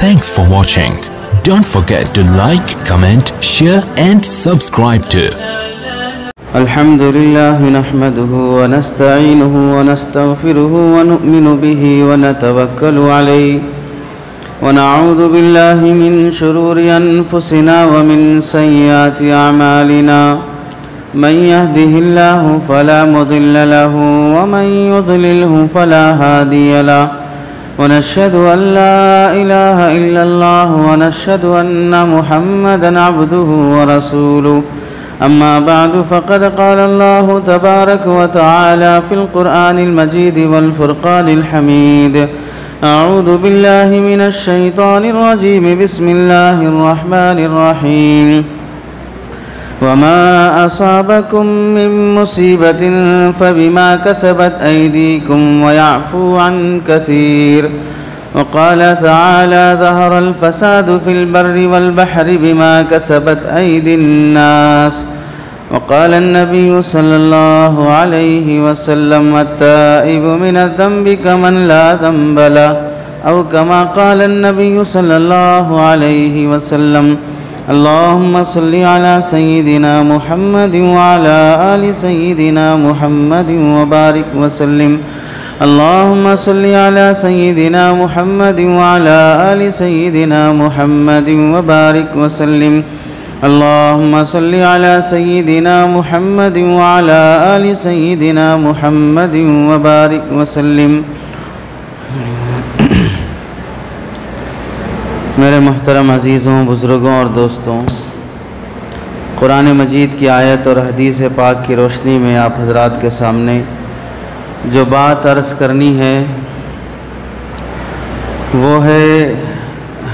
Thanks for watching. Don't forget to like, comment, share and subscribe to الحمد لله نحمده ونستعينه ونستغفره ونؤمن به ونتوكل عليه ونعوذ بالله من شرور أنفسنا ومن سيئات أعمالنا من يهده الله فلا مضل له ومن يضلله فلا هادي له ونشهد أن لا إله إلا الله ونشهد أن محمدًا عبده ورسوله أما بعد فقد قال الله تبارك وتعالى في القرآن المجيد والفرقان الحميد أعوذ بالله من الشيطان الرجيم بسم الله الرحمن الرحيم وما أصابكم من مصيبة فبما كسبت أيديكم ويعفو عن كثير وقال تعالى ظهر الفساد في البر والبحر بما كسبت أيدي الناس وقال النبي صلى الله عليه وسلم التائب من الذنب كمن لا ذنب له أو كما قال النبي صلى الله عليه وسلم اللهم صل على سيدنا محمد وعلى آل سيدنا محمد وبارك وسلم اللهم صل على سيدنا محمد وعلى آل سيدنا محمد وبارك وسلم اللهم صل على سيدنا محمد وعلى آل سيدنا محمد وبارك وسلم میرے محترم عزیزوں، بزرگوں اور دوستوں، قرآن مجید کی آیت اور حدیث پاک کی روشنی میں آپ حضرات کے سامنے جو بات عرض کرنی ہے وہ ہے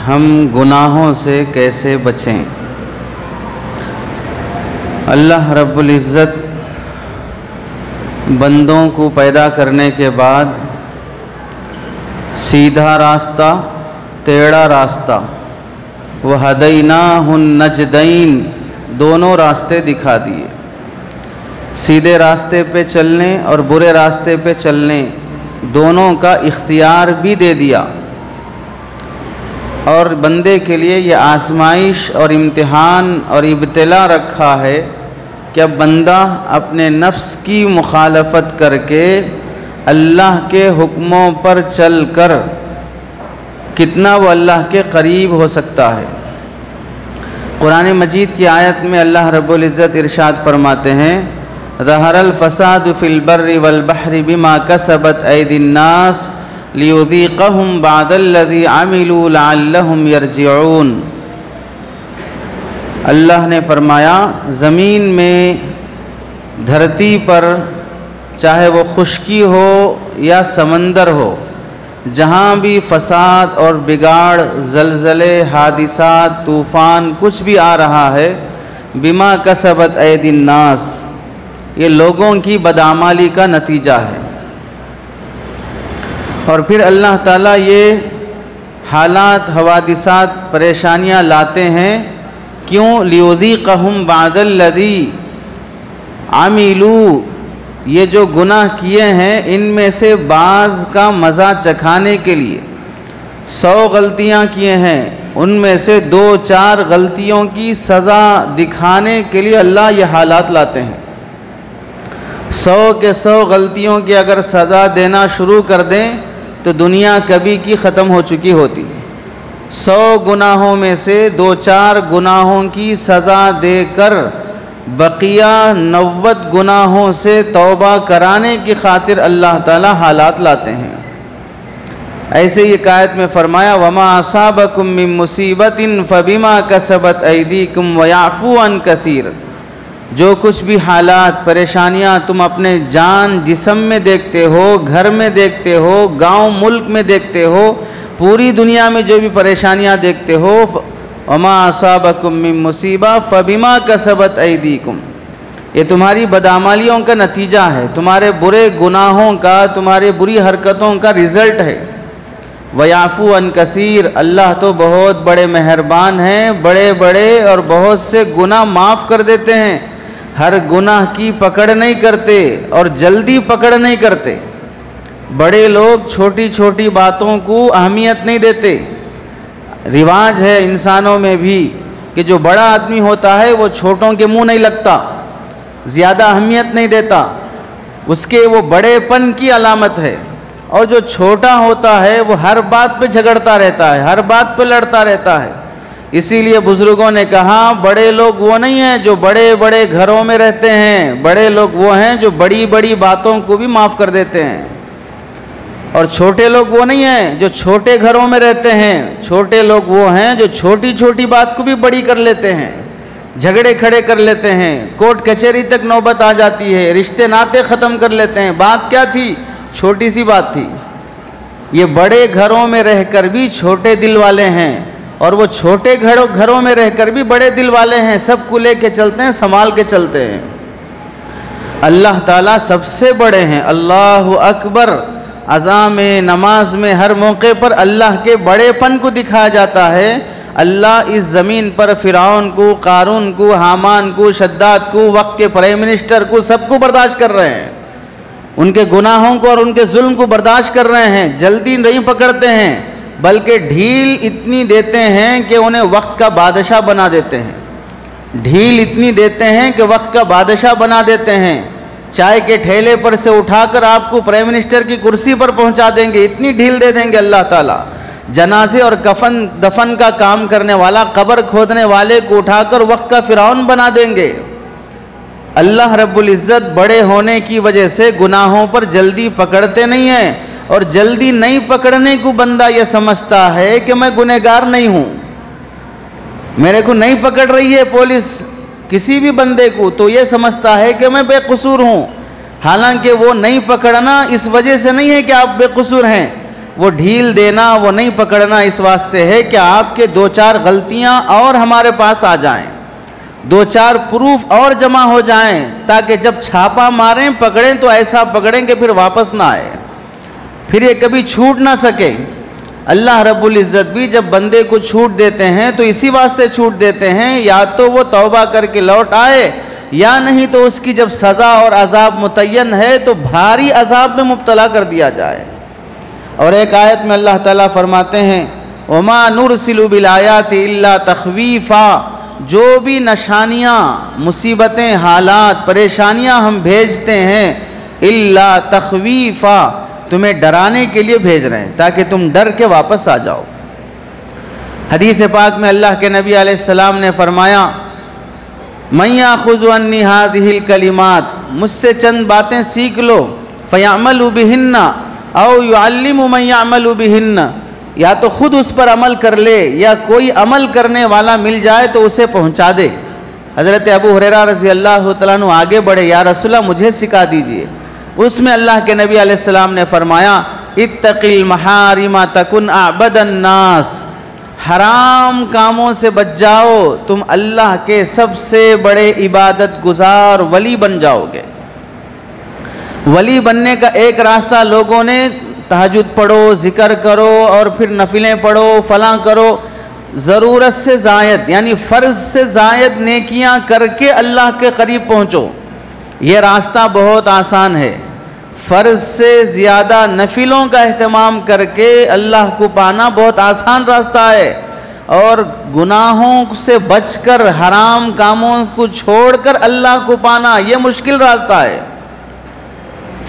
ہم گناہوں سے کیسے بچیں۔ اللہ رب العزت بندوں کو پیدا کرنے کے بعد سیدھا راستہ، ٹیڑھا راستہ، وَهَدَيْنَاهُ النَّجْدَيْنِ دونوں راستے دکھا دیے۔ سیدھے راستے پہ چلنے اور برے راستے پہ چلنے دونوں کا اختیار بھی دے دیا، اور بندے کے لیے یہ آزمائش اور امتحان اور ابتلا رکھا ہے کہ اب بندہ اپنے نفس کی مخالفت کر کے اللہ کے حکموں پر چل کر کتنا وہ اللہ کے قریب ہو سکتا ہے۔ قرآن مجید کی آیت میں اللہ رب العزت ارشاد فرماتے ہیں ظہر الفساد فی البر والبحر بما کسبت ایدی الناس لیذیقہم بعد الذی عملوا لعلہم یرجعون۔ اللہ نے فرمایا زمین میں، دھرتی پر، چاہے وہ خشکی ہو یا سمندر ہو، جہاں بھی فساد اور بگاڑ، زلزلے، حادثات، طوفان کچھ بھی آ رہا ہے، بما کسبت ایدی الناس، یہ لوگوں کی بدعمالی کا نتیجہ ہے۔ اور پھر اللہ تعالیٰ یہ حالات، حوادثات، پریشانیاں لاتے ہیں کیوں؟ لیذیقہم بعد الذی عملوا، یہ جو گناہ کیے ہیں ان میں سے بعض کا مزہ چکھانے کے لیے۔ 100 غلطیاں کیے ہیں، ان میں سے 2-4 غلطیوں کی سزا دکھانے کے لیے اللہ یہ حالات لاتے ہیں۔ 100 کے 100 غلطیوں کی اگر سزا دینا شروع کر دیں تو دنیا کبھی کی ختم ہو چکی ہوتی۔ 100 گناہوں میں سے 2-4 گناہوں کی سزا دے کر بقیہ 90 گناہوں سے توبہ کرانے کی خاطر اللہ تعالی حالات لاتے ہیں۔ ایسے ہی ایک آیت میں فرمایا وَمَا أَصَابَكُم مِّن مُّصِيبَةٍ فَبِمَا كَسَبَتْ أَيْدِيكُمْ وَيَعْفُو عَن كَثِيرٍ، جو کچھ بھی حالات، پریشانیاں تم اپنے جان جسم میں دیکھتے ہو، گھر میں دیکھتے ہو، گاؤں ملک میں دیکھتے ہو، پوری دنیا میں جو بھی پریشانیاں دیکھتے ہو، وَمَا أَصَابَكُم مِّن مُّصِيبَةٍ فَبِمَا كَسَبَتْ أَيْدِيكُمْ، یہ تمہاری بدعمالیوں کا نتیجہ ہے، تمہارے برے گناہوں کا، تمہاری بری حرکتوں کا رزلٹ ہے۔ وَيَعْفُو عَن كَثِيرٍ، اللہ تو بہت بڑے مہربان ہیں، بڑے بڑے اور بہت سے گناہ معاف کر دیتے ہیں، ہر گناہ کی پکڑ نہیں کرتے اور جلدی پکڑ نہیں کرتے۔ بڑے لوگ چھوٹی چھوٹی باتوں کو اہمیت نہیں دیتے، رواج ہے انسانوں میں بھی کہ جو بڑا آدمی ہوتا ہے وہ چھوٹوں کے منہ نہیں لگتا، زیادہ اہمیت نہیں دیتا، اس کے وہ بڑے پن کی علامت ہے، اور جو چھوٹا ہوتا ہے وہ ہر بات پہ جھگڑتا رہتا ہے، ہر بات پہ لڑتا رہتا ہے۔ اسی لیے بزرگوں نے کہا بڑے لوگ وہ نہیں ہیں جو بڑے بڑے گھروں میں رہتے ہیں، بڑے لوگ وہ ہیں جو بڑی بڑی باتوں کو بھی معاف کر دیتے ہیں، اور چھوٹے لوگ وہ نہیں ہیں جو چھوٹے گھروں میں رہتے ہیں، چھوٹے لوگ وہ ہیں جو چھوٹی چھوٹی بات کو بھی بڑی کر لیتے ہیں، جھگڑے کھڑے کر لیتے ہیں، کورٹ کچہری تک نوبت آ جاتی ہے، رشتے ناطے ختم کر لیتے ہیں۔ بات کیا تھی؟ چھوٹی سی بات تھی۔ یہ بڑے گھروں میں رہ کر بھی چھوٹے دل والے ہیں، اور وہ چھوٹے گھروں میں رہ کر بھی بڑے دل والے ہیں، سب کو لے کے چلتے ہیں، سنبھال کے چلتے ہیں۔ اللہ تعالیٰ سب سے بڑے ہیں، اللہ اکبر۔ اذان میں، نماز میں، ہر موقع پر اللہ کے بڑے پن کو دکھایا جاتا ہے۔ اللہ اس زمین پر فرعون کو، قارون کو، حامان کو، شداد کو، وقت کے پرائم منسٹر کو، سب کو برداشت کر رہے ہیں، ان کے گناہوں کو اور ان کے ظلم کو برداشت کر رہے ہیں، جلدی نہیں پکڑتے ہیں، بلکہ ڈھیل اتنی دیتے ہیں کہ انہیں وقت کا بادشاہ بنا دیتے ہیں، ڈھیل اتنی دیتے ہیں کہ وقت کا بادشاہ بنا دیتے ہیں، چائے کے ٹھیلے پر سے اٹھا کر آپ کو پرائم منسٹر کی کرسی پر پہنچا دیں گے، اتنی ڈھیل دے دیں گے اللہ تعالیٰ۔ جنازے اور کفن دفن کا کام کرنے والا، قبر کھودنے والے کو اٹھا کر وقت کا فرعون بنا دیں گے۔ اللہ رب العزت بڑے ہونے کی وجہ سے گناہوں پر جلدی پکڑتے نہیں ہیں، اور جلدی نہیں پکڑنے کو بندہ یہ سمجھتا ہے کہ میں گنہگار نہیں ہوں، میرے کو نہیں پکڑ رہی ہے پولیس کسی بھی بندے کو، تو یہ سمجھتا ہے کہ میں بے قصور ہوں، حالانکہ وہ نہیں پکڑنا اس وجہ سے نہیں ہے کہ آپ بے قصور ہیں، وہ ڈھیل دینا، وہ نہیں پکڑنا اس واسطے ہے کہ آپ کے دو چار غلطیاں اور ہمارے پاس آ جائیں، دو چار پروف اور جمع ہو جائیں، تاکہ جب چھاپا ماریں پکڑیں تو ایسا پکڑیں کہ پھر واپس نہ آئے، پھر یہ کبھی چھوٹ نہ سکے۔ اللہ رب العزت بھی جب بندے کو چھوٹ دیتے ہیں تو اسی واسطے چھوٹ دیتے ہیں، یا تو وہ توبہ کر کے لوٹ آئے، یا نہیں تو اس کی جب سزا اور عذاب متعین ہے تو بھاری عذاب میں مبتلا کر دیا جائے۔ اور ایک آیت میں اللہ تعالیٰ فرماتے ہیں وَمَا نُرْسِلُ بِالْآيَاتِ إِلَّا تَخْوِيفًا، جو بھی نشانیاں، مصیبتیں، حالات، پریشانیاں ہم بھیجتے ہیں، إِلَّا تَخْوِيفًا، تمہیں ڈرانے کے لیے بھیج رہے ہیں تاکہ تم ڈر کے واپس آ جاؤ۔ حدیث پاک میں اللہ کے نبی علیہ السلام نے فرمایا مَن يَأْخُذُ عَنِّي هَذِهِ الْكَلِمَاتِ، مجھ سے چند باتیں سیکھ لو، فَيَعْمَلُ بِهِنَّ او يعلم من يعمل بهن، یا تو خود اس پر عمل کر لے یا کوئی عمل کرنے والا مل جائے تو اسے پہنچا دے۔ حضرت ابو ہریرہ رضی اللہ تعالیٰ عنہ آگے بڑھے، یا رسول اللہ مجھے سکھا دیجئے۔ اس میں اللہ کے نبی علیہ السلام نے فرمایا اتق المحارم تکن اعبد الناس، حرام کاموں سے بچ جاؤ، تم اللہ کے سب سے بڑے عبادت گزار ولی بن جاؤ گے۔ ولی بننے کا ایک راستہ لوگوں نے تہجد پڑھو، ذکر کرو، اور پھر نفلیں پڑھو، فلاں کرو، ضرورت سے زائد یعنی فرض سے زائد نیکیاں کر کے اللہ کے قریب پہنچو، یہ راستہ بہت آسان ہے۔ فرض سے زیادہ نفلوں کا اہتمام کر کے اللہ کو پانا بہت آسان راستہ ہے، اور گناہوں سے بچ کر حرام کاموں کو چھوڑ کر اللہ کو پانا یہ مشکل راستہ ہے۔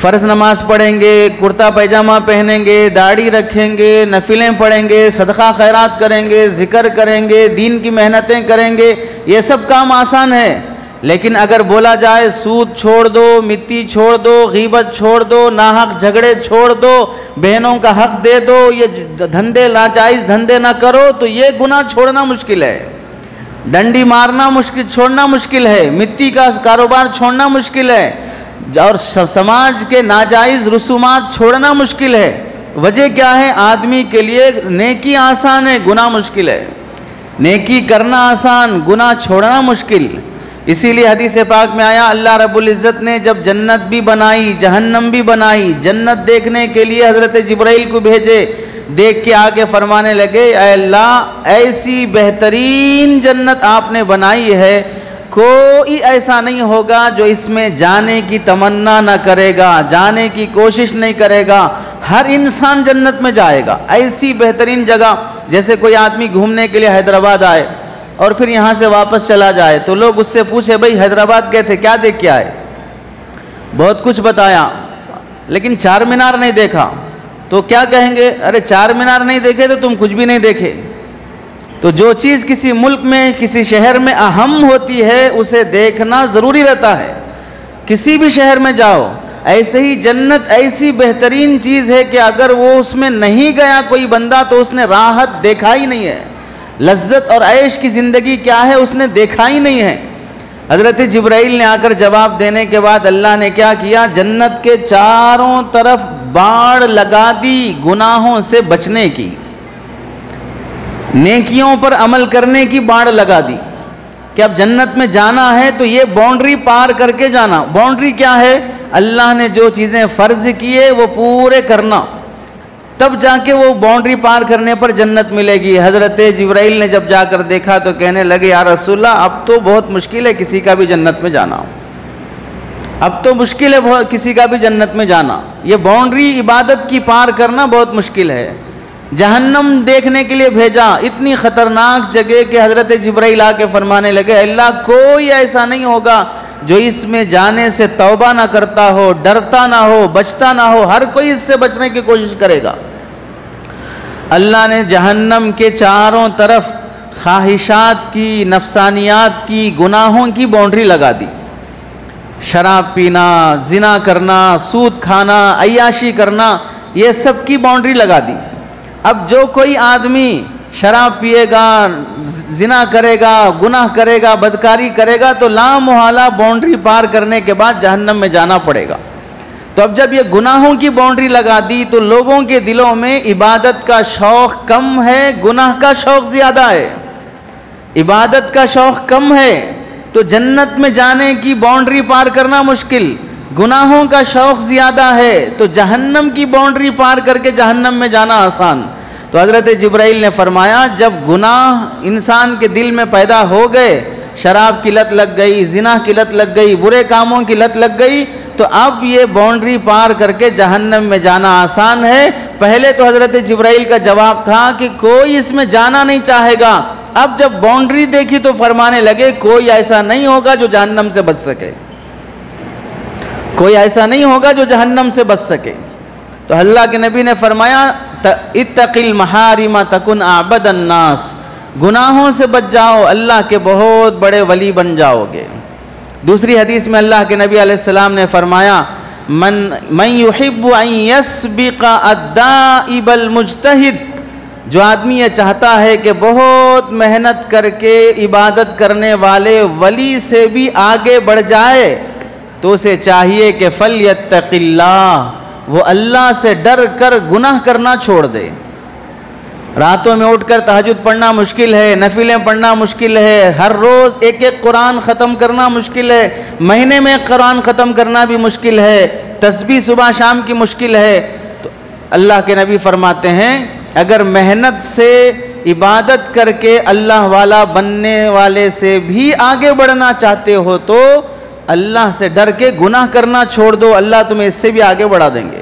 فرض نماز پڑھیں گے، کرتا پیجامہ پہنیں گے، داڑھی رکھیں گے، نفلیں پڑھیں گے، صدقہ خیرات کریں گے، ذکر کریں گے، دین کی محنتیں کریں گے، یہ سب کام آسان ہے۔ لیکن اگر بولا جائے سود چھوڑ دو، مٹی چھوڑ دو، غیبت چھوڑ دو، ناحق جھگڑے چھوڑ دو، بہنوں کا حق دے دو، یہ دھندے ناجائز دھندے نہ کرو، تو یہ گناہ چھوڑنا مشکل ہے۔ ڈنڈی مارنا چھوڑنا مشکل ہے، مٹی کا کاروبار چھوڑنا مشکل ہے، اور سماج کے ناجائز رسومات چھوڑنا مشکل ہے۔ وجہ کیا ہے؟ آدمی کے لیے نیکی آسان ہے، گناہ مشکل ہے۔ نیکی کرنا آسان، گناہ چھوڑنا مشکل۔ اسی لیے حدیث پاک میں آیا اللہ رب العزت نے جب جنت بھی بنائی، جہنم بھی بنائی، جنت دیکھنے کے لیے حضرت جبرائیل کو بھیجے، دیکھ کے آگے فرمانے لگے اے اللہ ایسی بہترین جنت آپ نے بنائی ہے، کوئی ایسا نہیں ہوگا جو اس میں جانے کی تمنا نہ کرے گا، جانے کی کوشش نہیں کرے گا، ہر انسان جنت میں جائے گا، ایسی بہترین جگہ جیسے کوئی آدمی گھومنے کے لیے حیدرآباد آئے اور پھر یہاں سے واپس چلا جائے تو لوگ اس سے پوچھے بھائی حیدرآباد گئے تھے کیا دیکھ کے آئے؟ بہت کچھ بتایا لیکن چار مینار نہیں دیکھا، تو کیا کہیں گے؟ ارے چار مینار نہیں دیکھے تو تم کچھ بھی نہیں دیکھے۔ تو جو چیز کسی ملک میں کسی شہر میں اہم ہوتی ہے اسے دیکھنا ضروری رہتا ہے۔ کسی بھی شہر میں جاؤ، ایسے ہی جنت ایسی بہترین چیز ہے کہ اگر وہ اس میں نہیں گیا کوئی بندہ تو اس نے راحت دیکھا ہی نہیں ہے، لذت اور عیش کی زندگی کیا ہے اس نے دیکھا ہی نہیں ہے۔ حضرت جبرائیل نے آ کر جواب دینے کے بعد اللہ نے کیا کیا؟ جنت کے چاروں طرف باڑ لگا دی گناہوں سے بچنے کی، نیکیوں پر عمل کرنے کی باڑ لگا دی کہ اب جنت میں جانا ہے تو یہ باؤنڈری پار کر کے جانا۔ باؤنڈری کیا ہے؟ اللہ نے جو چیزیں فرض کیے وہ پورے کرنا، تب جا کے وہ باؤنڈری پار کرنے پر جنت ملے گی۔ حضرت جبرائیل نے جب جا کر دیکھا تو کہنے لگے یا رسول اللہ اب تو بہت مشکل ہے کسی کا بھی جنت میں جانا، اب تو مشکل ہے کسی کا بھی جنت میں جانا، یہ باؤنڈری عبادت کی پار کرنا بہت مشکل ہے۔ جہنم دیکھنے کے لیے بھیجا، اتنی خطرناک جگہ کہ حضرت جبرائیل آ کے فرمانے لگے اللہ کوئی ایسا نہیں ہوگا جو اس میں جانے سے توبہ نہ کرتا ہو، ڈرتا نہ ہو، بچتا نہ ہو، ہر کوئی اس سے بچنے کی کوشش کرے گا۔ اللہ نے جہنم کے چاروں طرف خواہشات کی، نفسانیات کی، گناہوں کی باؤنڈری لگا دی۔ شراب پینا، زنا کرنا، سود کھانا، عیاشی کرنا، یہ سب کی باؤنڈری لگا دی۔ اب جو کوئی آدمی شراب پیے گا، زنا کرے گا، گناہ کرے گا، بدکاری کرے گا تو لا محالہ باؤنڈری پار کرنے کے بعد جہنم میں جانا پڑے گا۔ تو اب جب یہ گناہوں کی باؤنڈری لگا دی تو لوگوں کے دلوں میں عبادت کا شوق کم ہے، گناہ کا شوق زیادہ ہے۔ عبادت کا شوق کم ہے تو جنت میں جانے کی باؤنڈری پار کرنا مشکل، گناہوں کا شوق زیادہ ہے تو جہنم کی باؤنڈری پار کر کے جہنم میں جانا آسان۔ تو حضرت جبرائیل نے فرمایا جب گناہ انسان کے دل میں پیدا ہو گئے، شراب کی لت لگ گئی، زنا کی لت لگ گئی، برے کاموں کی لت لگ گئی تو اب یہ باؤنڈری پار کر کے جہنم میں جانا آسان ہے۔ پہلے تو حضرت جبرائیل کا جواب تھا کہ کوئی اس میں جانا نہیں چاہے گا، اب جب باؤنڈری دیکھی تو فرمانے لگے کوئی ایسا نہیں ہوگا جو جہنم سے بچ سکے، کوئی ایسا نہیں ہوگا جو جہنم سے بچ سکے۔ تو اللہ کے نبی نے فرمایا اتق المحارم تکن اعبد الناس، گناہوں سے بچ جاؤ اللہ کے بہت بڑے ولی بن جاؤ گے۔ دوسری حدیث میں اللہ کے نبی علیہ السلام نے فرمایا من یحب ان یسبق الدائب المجتہد، جو آدمی یہ چاہتا ہے کہ بہت محنت کر کے عبادت کرنے والے ولی سے بھی آگے بڑھ جائے تو اسے چاہیے کہ فلیتق اللہ، وہ اللہ سے ڈر کر گناہ کرنا چھوڑ دے۔ راتوں میں اٹھ کر تہجد پڑھنا مشکل ہے، نفلیں پڑھنا مشکل ہے، ہر روز ایک ایک قرآن ختم کرنا مشکل ہے، مہینے میں ایک قرآن ختم کرنا بھی مشکل ہے، تسبیح صبح شام کی مشکل ہے۔ تو اللہ کے نبی فرماتے ہیں اگر محنت سے عبادت کر کے اللہ والا بننے والے سے بھی آگے بڑھنا چاہتے ہو تو اللہ سے ڈر کے گناہ کرنا چھوڑ دو، اللہ تمہیں اس سے بھی آگے بڑھا دیں گے۔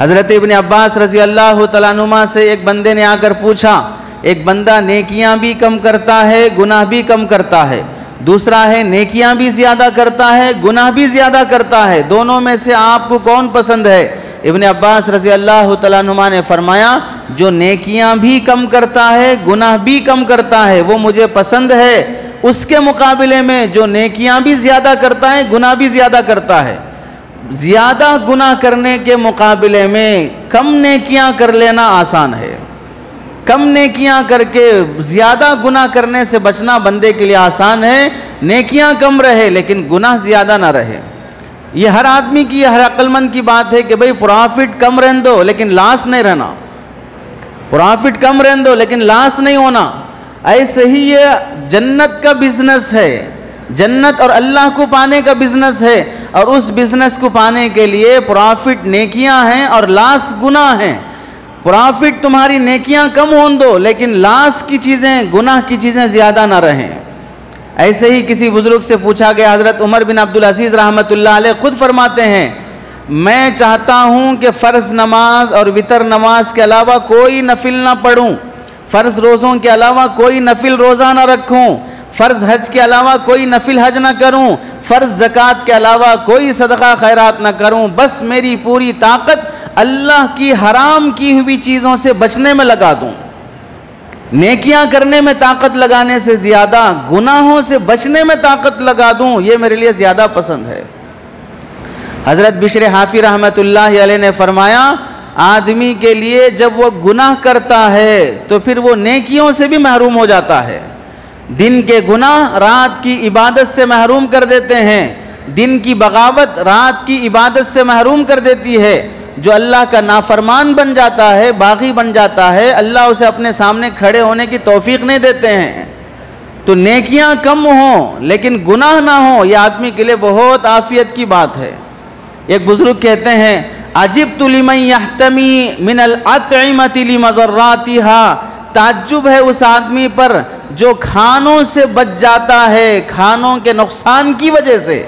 حضرت ابن عباس رضی اللہ تعالیٰ عنہما سے ایک بندے نے آ کر پوچھا، ایک بندہ نیکیاں بھی کم کرتا ہے گناہ بھی کم کرتا ہے، دوسرا ہے نیکیاں بھی زیادہ کرتا ہے گناہ بھی زیادہ کرتا ہے، دونوں میں سے آپ کو کون پسند ہے؟ ابن عباس رضی اللہ تعالیٰ عنہما نے فرمایا جو نیکیاں بھی کم کرتا ہے گناہ بھی کم کرتا ہے وہ مجھے پسند ہے، اس کے مقابلے میں جو نیکیاں بھی زیادہ کرتا ہے گناہ بھی زیادہ کرتا ہے۔ زیادہ گناہ کرنے کے مقابلے میں کم نیکیاں کر لینا آسان ہے، کم نیکیاں کر کے زیادہ گناہ کرنے سے بچنا بندے کے لیے آسان ہے۔ نیکیاں کم رہے لیکن گناہ زیادہ نہ رہے، یہ ہر آدمی کی، ہر عقل مند کی بات ہے کہ بھئی پروفٹ کم رہن دو لیکن لاس نہیں رہنا، پروفٹ کم رہن دو لیکن لاس نہیں ہونا۔ ایسے ہی یہ جنت کا بزنس ہے، جنت اور اللہ کو پانے کا بزنس ہے، اور اس بزنس کو پانے کے لیے پروفٹ نیکیاں ہیں اور لاس گناہ ہیں۔ پروفٹ تمہاری نیکیاں کم ہون دو لیکن لاس کی چیزیں، گناہ کی چیزیں زیادہ نہ رہیں۔ ایسے ہی کسی بزرگ سے پوچھا گیا، حضرت عمر بن عبدالعزیز رحمۃ اللہ علیہ خود فرماتے ہیں میں چاہتا ہوں کہ فرض نماز اور وتر نماز کے علاوہ کوئی نفل نہ پڑھوں، فرض روزوں کے علاوہ کوئی نفل روزہ نہ رکھوں، فرض حج کے علاوہ کوئی نفل حج نہ کروں، فرض زکوٰۃ کے علاوہ کوئی صدقہ خیرات نہ کروں، بس میری پوری طاقت اللہ کی حرام کی ہوئی چیزوں سے بچنے میں لگا دوں۔ نیکیاں کرنے میں طاقت لگانے سے زیادہ گناہوں سے بچنے میں طاقت لگا دوں، یہ میرے لیے زیادہ پسند ہے۔ حضرت بشر حافی رحمۃ اللہ علیہ نے فرمایا، آدمی کے لیے جب وہ گناہ کرتا ہے تو پھر وہ نیکیوں سے بھی محروم ہو جاتا ہے۔ دن کے گناہ رات کی عبادت سے محروم کر دیتے ہیں، دن کی بغاوت رات کی عبادت سے محروم کر دیتی ہے۔ جو اللہ کا نافرمان بن جاتا ہے، باغی بن جاتا ہے، اللہ اسے اپنے سامنے کھڑے ہونے کی توفیق نہیں دیتے ہیں۔ تو نیکیاں کم ہوں لیکن گناہ نہ ہوں، یہ آدمی کے لیے بہت عافیت کی بات ہے۔ ایک بزرگ کہتے ہیں، عجبت لمن یحتمی من الاطعمۃ لمضراتها، تعجب ہے اس آدمی پر جو کھانوں سے بچ جاتا ہے کھانوں کے نقصان کی وجہ سے۔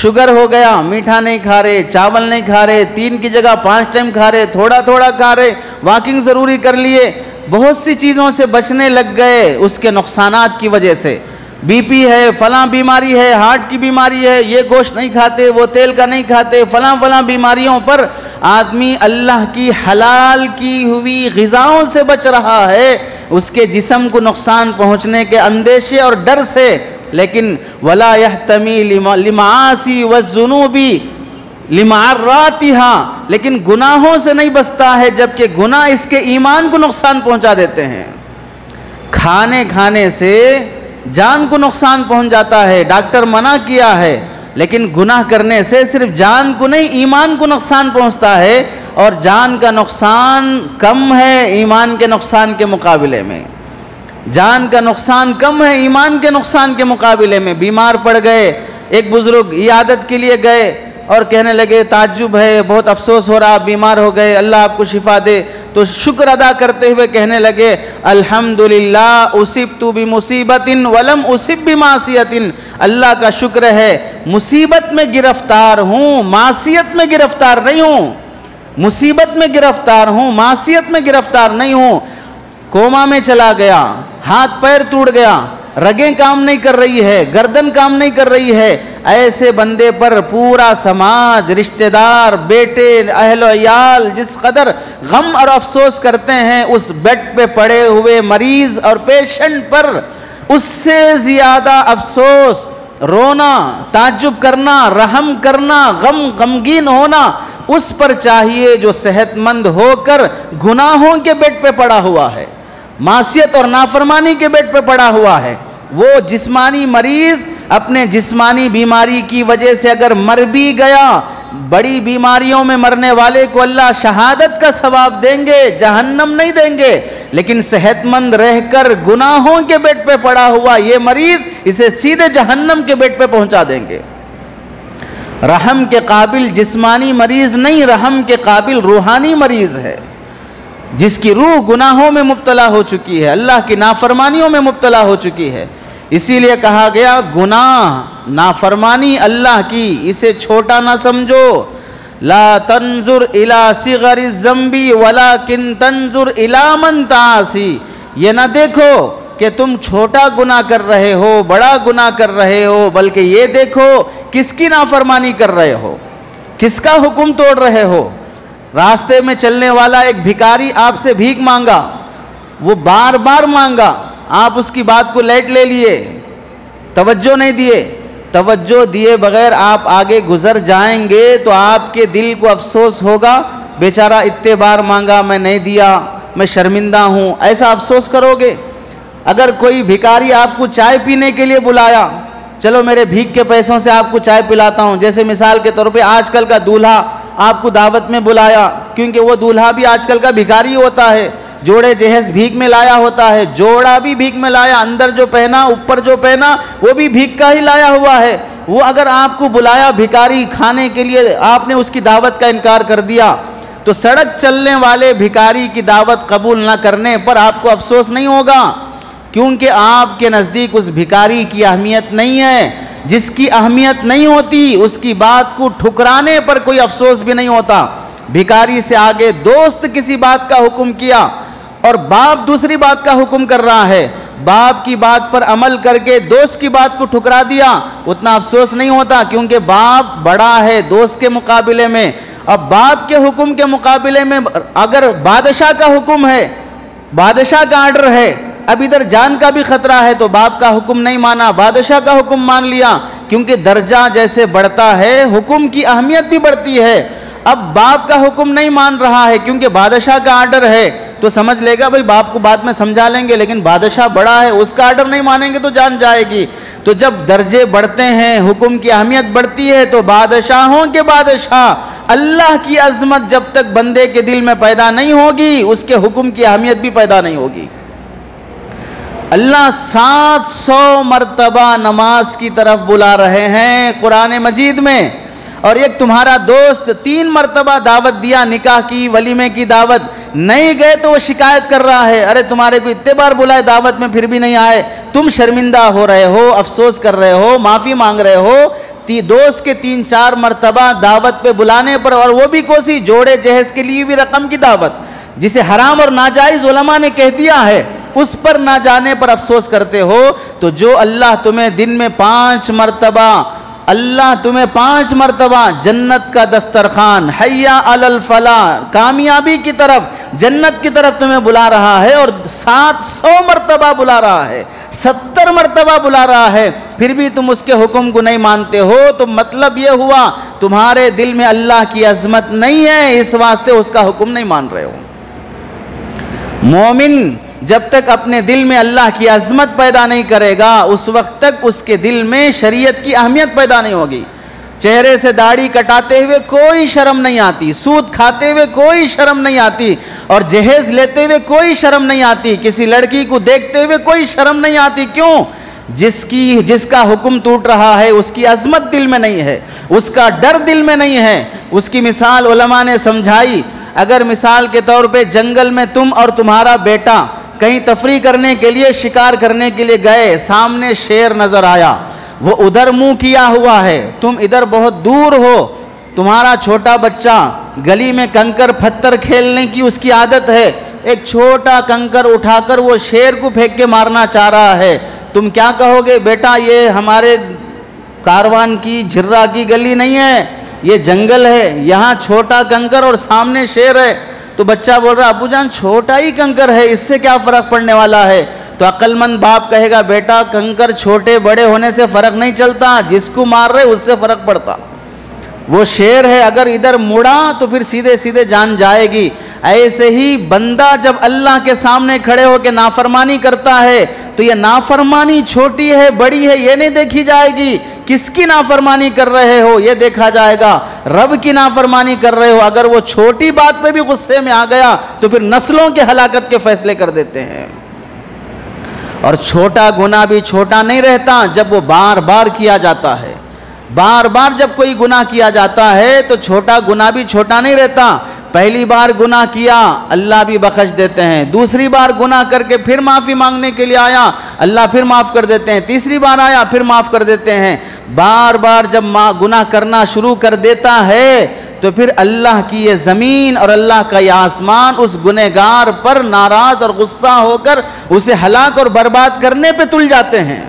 شوگر ہو گیا، میٹھا نہیں کھا رہے، چاول نہیں کھا رہے، 3 کی جگہ 5 ٹائم کھا رہے، تھوڑا تھوڑا کھا رہے، واکنگ ضروری کر لیے، بہت سی چیزوں سے بچنے لگ گئے اس کے نقصانات کی وجہ سے۔ بی پی ہے، فلاں بیماری ہے، ہارٹ کی بیماری ہے، یہ گوشت نہیں کھاتے، وہ تیل کا نہیں کھاتے، فلاں فلاں بیماریوں پر آدمی اللہ کی حلال کی ہوئی غذاؤں سے بچ رہا ہے، اس کے جسم کو نقصان پہنچنے کے اندیشے اور ڈر سے، لیکن ولا یحتمی لمعاصی والذنوب لمعراتها، لیکن گناہوں سے نہیں بچتا ہے جبکہ گناہ اس کے ایمان کو نقصان پہنچا دیتے ہیں۔ کھانے سے جان کو نقصان پہنچ جاتا ہے، ڈاکٹر منع کیا ہے، لیکن گناہ کرنے سے صرف جان کو نہیں ایمان کو نقصان پہنچتا ہے، اور جان کا نقصان کم ہے ایمان کے نقصان کے مقابلے میں۔ جان کا نقصان کم ہے ایمان کے نقصان کے مقابلے میں۔ بیمار پڑ گئے، ایک بزرگ عیادت کے لیے گئے اور کہنے لگے تعجب ہے، بہت افسوس ہو رہا، آپ بیمار ہو گئے، اللہ آپ کو شفا دے۔ تو شکر ادا کرتے ہوئے کہنے لگے الحمدللہ اصبت بمصیبت ولم اصب بمعصیت، اللہ کا شکر ہے مصیبت میں گرفتار ہوں، معصیت میں گرفتار نہیں ہوں، مصیبت میں گرفتار ہوں، معصیت میں گرفتار نہیں ہوں۔ کوما میں چلا گیا، ہاتھ پیر ٹوٹ گیا، رگیں کام نہیں کر رہی ہے، گردن کام نہیں کر رہی ہے، ایسے بندے پر پورا سماج، رشتہ دار، بیٹے، اہل و عیال جس قدر غم اور افسوس کرتے ہیں اس بیڈ پہ پڑے ہوئے مریض اور پیشنٹ پر اس سے زیادہ افسوس، رونا، تعجب کرنا، رحم کرنا، غمگین ہونا اس پر چاہیے جو صحت مند ہو کر گناہوں کے بیڈ پہ پڑا ہوا ہے، معصیت اور نافرمانی کے بیڈ پہ پڑا ہوا ہے۔ وہ جسمانی مریض اپنے جسمانی بیماری کی وجہ سے اگر مر بھی گیا، بڑی بیماریوں میں مرنے والے کو اللہ شہادت کا ثواب دیں گے، جہنم نہیں دیں گے، لیکن صحت مند رہ کر گناہوں کے بیڈ پہ پڑا ہوا یہ مریض اسے سیدھے جہنم کے بیڈ پہ پہنچا دیں گے۔ رحم کے قابل جسمانی مریض نہیں، رحم کے قابل روحانی مریض ہے، جس کی روح گناہوں میں مبتلا ہو چکی ہے، اللہ کی نافرمانیوں میں مبتلا ہو چکی ہے۔ اسی لیے کہا گیا گناہ، نافرمانی اللہ کی، اسے چھوٹا نہ سمجھو۔ لا تنظر الى صغر الذنب ولكن تنظر الى من تعصي، یہ نہ دیکھو کہ تم چھوٹا گناہ کر رہے ہو، بڑا گناہ کر رہے ہو، بلکہ یہ دیکھو کس کی نافرمانی کر رہے ہو، کس کا حکم توڑ رہے ہو۔ راستے میں چلنے والا ایک بھکاری آپ سے بھیک مانگا، وہ بار بار مانگا، آپ اس کی بات کو لیٹ لے لیے، توجہ نہیں دیے، توجہ دیے بغیر آپ آگے گزر جائیں گے تو آپ کے دل کو افسوس ہوگا، بیچارہ اتنے بار مانگا میں نہیں دیا، میں شرمندہ ہوں، ایسا افسوس کرو گے۔ اگر کوئی بھکاری آپ کو چائے پینے کے لیے بلایا، چلو میرے بھیک کے پیسوں سے آپ کو چائے پلاتا ہوں، جیسے مثال کے طور پہ آج کل کا دولہا آپ کو دعوت میں بلایا، کیونکہ وہ دولہا بھی آج کل کا بھکاری ہوتا ہے، جوڑے جہیز بھیک میں لایا ہوتا ہے، جوڑا بھی بھیک میں لایا، اندر جو پہنا اوپر جو پہنا وہ بھی بھیک کا ہی لایا ہوا ہے۔ وہ اگر آپ کو بلایا بھکاری کھانے کے لیے، آپ نے اس کی دعوت کا انکار کر دیا، تو سڑک چلنے والے بھکاری کی دعوت قبول نہ کرنے پر آپ کو افسوس نہیں ہوگا، کیونکہ آپ کے نزدیک اس بھکاری کی اہمیت نہیں ہے۔ جس کی اہمیت نہیں ہوتی اس کی بات کو ٹھکرانے پر کوئی افسوس بھی نہیں ہوتا. بھکاری سے آگے دوست کسی بات کا حکم کیا اور باپ دوسری بات کا حکم کر رہا ہے, باپ کی بات پر عمل کر کے دوست کی بات کو ٹھکرا دیا, اتنا افسوس نہیں ہوتا کیونکہ باپ بڑا ہے دوست کے مقابلے میں. اب باپ کے حکم کے مقابلے میں اگر بادشاہ کا حکم ہے, بادشاہ کا آرڈر ہے, اب ادھر جان کا بھی خطرہ ہے تو باپ کا حکم نہیں مانا, بادشاہ کا حکم مان لیا, کیونکہ درجہ جیسے بڑھتا ہے حکم کی اہمیت بھی بڑھتی ہے. اب باپ کا حکم نہیں مان رہا ہے کیونکہ بادشاہ کا آرڈر ہے تو سمجھ لے گا بھئی باپ کو بعد میں سمجھا لیں گے, لیکن بادشاہ بڑا ہے اس کا آرڈر نہیں مانیں گے تو جان جائے گی. تو جب درجے بڑھتے ہیں حکم کی اہمیت بڑھتی ہے تو بادشاہوں کے بادشاہ اللہ کی عظمت جب تک بندے کے دل میں پیدا نہیں ہوگی اس کے حکم کی اہمیت بھی پیدا نہیں ہوگی. اللہ 700 مرتبہ نماز کی طرف بلا رہے ہیں قرآن مجید میں, اور ایک تمہارا دوست 3 مرتبہ دعوت دیا نکاح کی ولیمے کی دعوت, نہیں گئے تو وہ شکایت کر رہا ہے, ارے تمہارے کو اتنے بار بلائے دعوت میں پھر بھی نہیں آئے, تم شرمندہ ہو رہے ہو, افسوس کر رہے ہو, معافی مانگ رہے ہو. دوست کے 3-4 مرتبہ دعوت پہ بلانے پر, اور وہ بھی کوسی جوڑے جہیز کے لیے بھی رقم کی دعوت, جسے حرام اور ناجائز علماء نے کہہ دیا ہے, اس پر نہ جانے پر افسوس کرتے ہو. تو جو اللہ تمہیں دن میں 5 مرتبہ, اللہ تمہیں 5 مرتبہ جنت کا دسترخوان, حیا علی الفلاح, کامیابی کی طرف, جنت کی طرف تمہیں بلا رہا ہے, اور 700 مرتبہ بلا رہا ہے, 70 مرتبہ بلا رہا ہے, پھر بھی تم اس کے حکم کو نہیں مانتے ہو, تو مطلب یہ ہوا تمہارے دل میں اللہ کی عظمت نہیں ہے, اس واسطے اس کا حکم نہیں مان رہے ہو. مومن جب تک اپنے دل میں اللہ کی عظمت پیدا نہیں کرے گا اس وقت تک اس کے دل میں شریعت کی اہمیت پیدا نہیں ہوگی. چہرے سے داڑھی کٹاتے ہوئے کوئی شرم نہیں آتی, سود کھاتے ہوئے کوئی شرم نہیں آتی, اور جہیز لیتے ہوئے کوئی شرم نہیں آتی, کسی لڑکی کو دیکھتے ہوئے کوئی شرم نہیں آتی. کیوں؟ جس کا حکم ٹوٹ رہا ہے اس کی عظمت دل میں نہیں ہے, اس کا ڈر دل میں نہیں ہے. اس کی مثال علماء نے سمجھائی, اگر مثال کے طور پہ جنگل میں تم اور تمہارا بیٹا کہیں تفریح کرنے کے لیے, شکار کرنے کے لیے گئے, سامنے شیر نظر آیا, وہ ادھر منہ کیا ہوا ہے, تم ادھر بہت دور ہو, تمہارا چھوٹا بچہ گلی میں کنکر پتھر کھیلنے کی اس کی عادت ہے, ایک چھوٹا کنکر اٹھا کر وہ شیر کو پھینک کے مارنا چاہ رہا ہے, تم کیا کہو گے؟ بیٹا یہ ہمارے کاروان کی جھرا کی گلی نہیں ہے, یہ جنگل ہے, یہاں چھوٹا کنکر اور سامنے شیر ہے. تو بچہ بول رہا ابو جان چھوٹا ہی کنکر ہے, اس سے کیا فرق پڑنے والا ہے؟ تو عقل مند باپ کہے گا بیٹا کنکر چھوٹے بڑے ہونے سے فرق نہیں چلتا, جس کو مار رہے اس سے فرق پڑتا. وہ شیر ہے, اگر ادھر مڑا تو پھر سیدھے سیدھے جان جائے گی. ایسے ہی بندہ جب اللہ کے سامنے کھڑے ہو کے نافرمانی کرتا ہے تو یہ نافرمانی چھوٹی ہے بڑی ہے یہ نہیں دیکھی جائے گی, کس کی نافرمانی کر رہے ہو یہ دیکھا جائے گا. رب کی نافرمانی کر رہے ہو, اگر وہ چھوٹی بات پہ بھی غصے میں آ گیا تو پھر نسلوں کے ہلاکت کے فیصلے کر دیتے ہیں. اور چھوٹا گناہ بھی چھوٹا نہیں رہتا جب وہ بار بار کیا جاتا ہے. بار بار جب کوئی گناہ کیا جاتا ہے تو چھوٹا گناہ بھی چھوٹا نہیں رہتا. پہلی بار گناہ کیا اللہ بھی بخش دیتے ہیں, دوسری بار گناہ کر کے پھر معافی مانگنے کے لیے آیا اللہ پھر معاف کر دیتے ہیں, تیسری بار آیا پھر معاف کر دیتے ہیں. بار بار جب گناہ کرنا شروع کر دیتا ہے تو پھر اللہ کی یہ زمین اور اللہ کا یہ آسمان اس گنہگار پر ناراض اور غصہ ہو کر اسے ہلاک اور برباد کرنے پہ تل جاتے ہیں.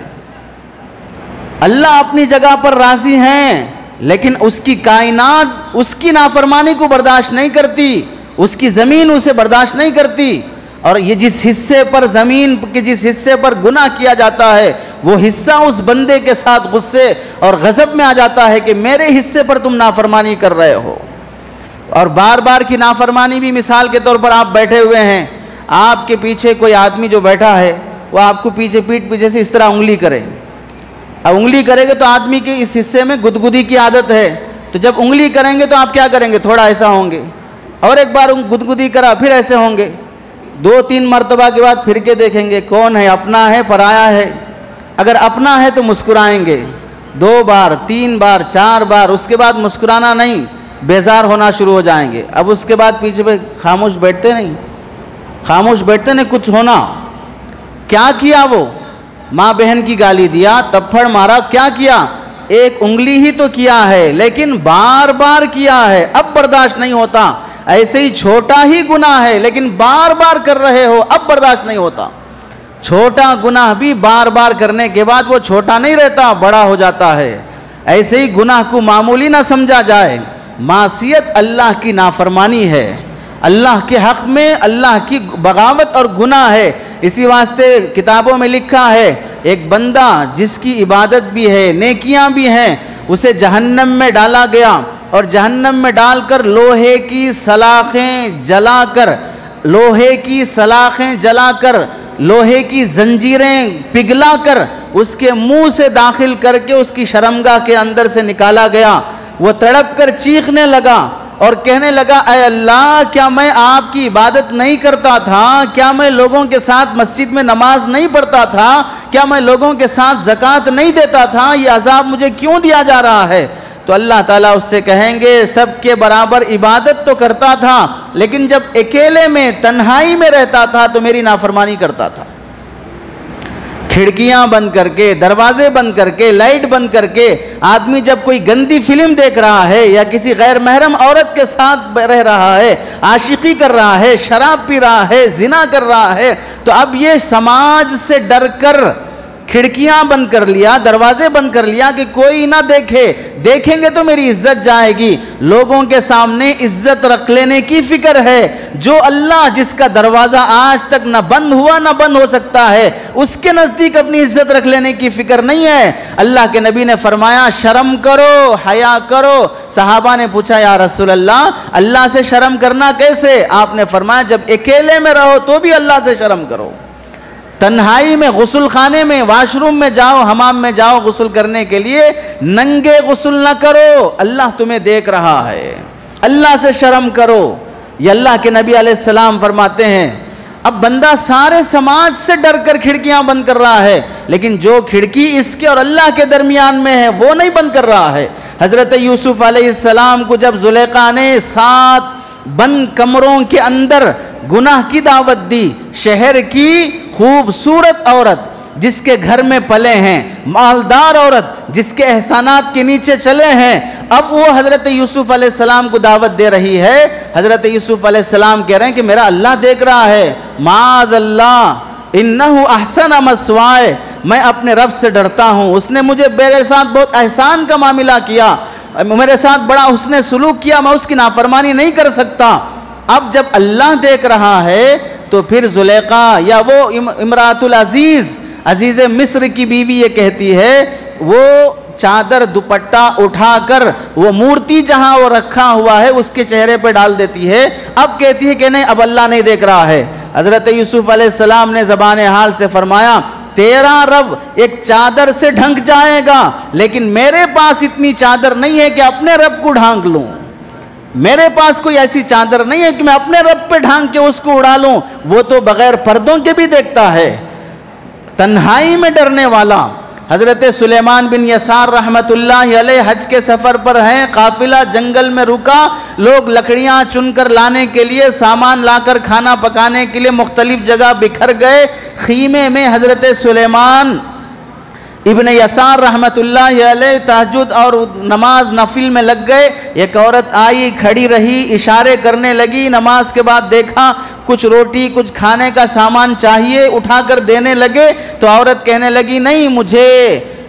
اللہ اپنی جگہ پر راضی ہیں لیکن اس کی کائنات اس کی نافرمانی کو برداشت نہیں کرتی, اس کی زمین اسے برداشت نہیں کرتی. اور یہ جس حصے پر زمین کے جس حصے پر گناہ کیا جاتا ہے وہ حصہ اس بندے کے ساتھ غصے اور غضب میں آ جاتا ہے کہ میرے حصے پر تم نافرمانی کر رہے ہو. اور بار بار کی نافرمانی بھی مثال کے طور پر آپ بیٹھے ہوئے ہیں, آپ کے پیچھے کوئی آدمی جو بیٹھا ہے وہ آپ کو پیچھے پیٹھ پیچھے سے اس طرح انگلی کرے. اب انگلی کرے گے تو آدمی کے اس حصے میں گدگدی کی عادت ہے, تو جب انگلی کریں گے تو آپ کیا کریں گے؟ تھوڑا ایسا ہوں گے, اور ایک بار گدگدی کرا پھر ایسے ہوں گے, 2-3 مرتبہ کے بعد پھر کے دیکھیں گے کون ہے, اپنا ہے پرایا ہے. اگر اپنا ہے تو مسکرائیں گے 2 بار 3 بار 4 بار, اس کے بعد مسکرانا نہیں, بیزار ہونا شروع ہو جائیں گے. اب اس کے بعد پیچھے پہ خاموش بیٹھتے نہیں, خاموش بیٹھتے نہیں, کچھ ہونا. کیا کیا وہ؟ ماں بہن کی گالی دیا, تپھڑ مارا, کیا کیا؟ ایک انگلی ہی تو کیا ہے لیکن بار بار کیا ہے، اب برداشت نہیں ہوتا. ایسے ہی چھوٹا ہی گناہ ہے لیکن بار بار کر رہے ہو، اب برداشت نہیں ہوتا. چھوٹا گناہ بھی بار بار کرنے کے بعد وہ چھوٹا نہیں رہتا، بڑا ہو جاتا ہے. ایسے ہی گناہ کو معمولی نہ سمجھا جائے. معصیت اللہ کی نافرمانی ہے، اللہ کے حق میں اللہ کی بغاوت اور گناہ ہے. اسی واسطے کتابوں میں لکھا ہے ایک بندہ جس کی عبادت بھی ہے، نیکیاں بھی ہیں، اسے جہنم میں ڈالا گیا اور جہنم میں ڈال کر لوہے کی سلاخیں جلا کر لوہے کی زنجیریں پگھلا کر اس کے منہ سے داخل کر کے اس کی شرمگاہ کے اندر سے نکالا گیا. وہ تڑپ کر چیخنے لگا اور کہنے لگا اے اللہ، کیا میں آپ کی عبادت نہیں کرتا تھا؟ کیا میں لوگوں کے ساتھ مسجد میں نماز نہیں پڑھتا تھا؟ کیا میں لوگوں کے ساتھ زکوٰۃ نہیں دیتا تھا؟ یہ عذاب مجھے کیوں دیا جا رہا ہے؟ تو اللہ تعالیٰ اس سے کہیں گے سب کے برابر عبادت تو کرتا تھا لیکن جب اکیلے میں تنہائی میں رہتا تھا تو میری نافرمانی کرتا تھا. کھڑکیاں بند کر کے، دروازے بند کر کے، لائٹ بند کر کے آدمی جب کوئی گندی فلم دیکھ رہا ہے یا کسی غیر محرم عورت کے ساتھ رہ رہا ہے، عاشقی کر رہا ہے، شراب پی رہا ہے، زنا کر رہا ہے، تو اب یہ سماج سے ڈر کر کھڑکیاں بند کر لیا، دروازے بند کر لیا کہ کوئی نہ دیکھے، دیکھیں گے تو میری عزت جائے گی. لوگوں کے سامنے عزت رکھ لینے کی فکر ہے. جو اللہ جس کا دروازہ آج تک نہ بند ہوا نہ بند ہو سکتا ہے، اس کے نزدیک اپنی عزت رکھ لینے کی فکر نہیں ہے. اللہ کے نبی نے فرمایا شرم کرو، حیا کرو. صحابہ نے پوچھا یا رسول اللہ سے شرم کرنا کیسے؟ آپ نے فرمایا جب اکیلے میں رہو تو بھی اللہ سے شرم کرو. تنہائی میں غسل خانے میں، واش روم میں جاؤ، حمام میں جاؤ غسل کرنے کے لیے، ننگے غسل نہ کرو، اللہ تمہیں دیکھ رہا ہے. اللہ سے شرم کرو. یہ اللہ کے نبی علیہ السلام فرماتے ہیں. اب بندہ سارے سماج سے ڈر کر کھڑکیاں بند کر رہا ہے لیکن جو کھڑکی اس کے اور اللہ کے درمیان میں ہے وہ نہیں بند کر رہا ہے. حضرت یوسف علیہ السلام کو جب زلیخا نے 7 بند کمروں کے اندر گناہ کی دعوت دی، شہر کی خوبصورت عورت جس کے گھر میں پلے ہیں، مالدار عورت جس کے احسانات کے نیچے چلے ہیں، اب وہ حضرت یوسف علیہ السلام کو دعوت دے رہی ہے. حضرت یوسف علیہ السلام کہہ رہے ہیں کہ میرا اللہ دیکھ رہا ہے. معاذ اللہ انہو احسن مثوائے، میں اپنے رب سے ڈرتا ہوں، اس نے مجھے میرے ساتھ بہت احسان کا معاملہ کیا، میرے ساتھ بڑا حسن سلوک کیا، میں اس کی نافرمانی نہیں کر سکتا. اب جب اللہ دیکھ رہا ہے تو پھر زلیخا یا وہ امراۃ العزیز، عزیز مصر کی بیوی یہ کہتی ہے، وہ چادر دوپٹہ اٹھا کر وہ مورتی جہاں وہ رکھا ہوا ہے اس کے چہرے پہ ڈال دیتی ہے. اب کہتی ہے کہ نہیں، اب اللہ نہیں دیکھ رہا ہے. حضرت یوسف علیہ السلام نے زبان حال سے فرمایا تیرا رب ایک چادر سے ڈھنک جائے گا لیکن میرے پاس اتنی چادر نہیں ہے کہ اپنے رب کو ڈھانک لوں. میرے پاس کوئی ایسی چادر نہیں ہے کہ میں اپنے رب پہ ڈھانک کے اس کو اڑا لوں. وہ تو بغیر پردوں کے بھی دیکھتا ہے. تنہائی میں ڈرنے والا. حضرت سلیمان بن یسار رحمت اللہ علیہ حج کے سفر پر ہیں، قافلہ جنگل میں رکا، لوگ لکڑیاں چن کر لانے کے لیے، سامان لا کر کھانا پکانے کے لیے مختلف جگہ بکھر گئے. خیمے میں حضرت سلیمان ابن یسار رحمت اللہ علیہ تہجد اور نماز نفل میں لگ گئے. ایک عورت آئی، کھڑی رہی، اشارے کرنے لگی. نماز کے بعد دیکھا کچھ روٹی کچھ کھانے کا سامان چاہیے، اٹھا کر دینے لگے تو عورت کہنے لگی نہیں، مجھے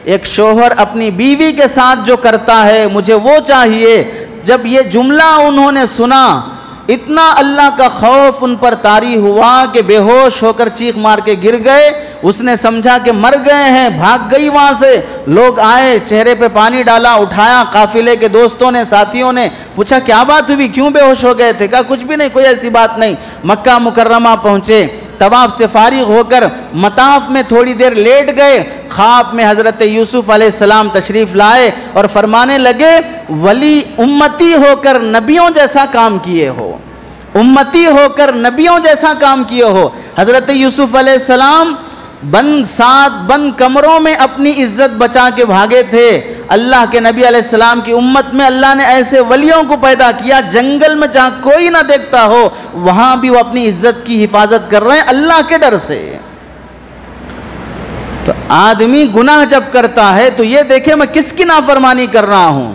ایک شوہر اپنی بیوی کے ساتھ جو کرتا ہے مجھے وہ چاہیے. جب یہ جملہ انہوں نے سنا اتنا اللہ کا خوف ان پر طاری ہوا کہ بے ہوش ہو کر چیخ مار کے گر گئے. اس نے سمجھا کہ مر گئے ہیں، بھاگ گئی وہاں سے. لوگ آئے، چہرے پہ پانی ڈالا، اٹھایا. قافلے کے دوستوں نے، ساتھیوں نے پوچھا کیا بات ہوئی، کیوں بے ہوش ہو گئے تھے؟ کہا کچھ بھی نہیں، کوئی ایسی بات نہیں. مکہ مکرمہ پہنچے، طواف سے فارغ ہو کر مطاف میں تھوڑی دیر لیٹ گئے. خواب میں حضرت یوسف علیہ السلام تشریف لائے اور فرمانے لگے ولی امتی ہو کر نبیوں جیسا کام کیے ہو، امتی ہو کر نبیوں جیسا کام کیے ہو. حضرت یوسف علیہ السلام 7 بند کمروں میں اپنی عزت بچا کے بھاگے تھے. اللہ کے نبی علیہ السلام کی امت میں اللہ نے ایسے ولیوں کو پیدا کیا، جنگل میں جہاں کوئی نہ دیکھتا ہو وہاں بھی وہ اپنی عزت کی حفاظت کر رہے ہیں اللہ کے ڈر سے. تو آدمی گناہ جب کرتا ہے تو یہ دیکھے میں کس کی نافرمانی کر رہا ہوں.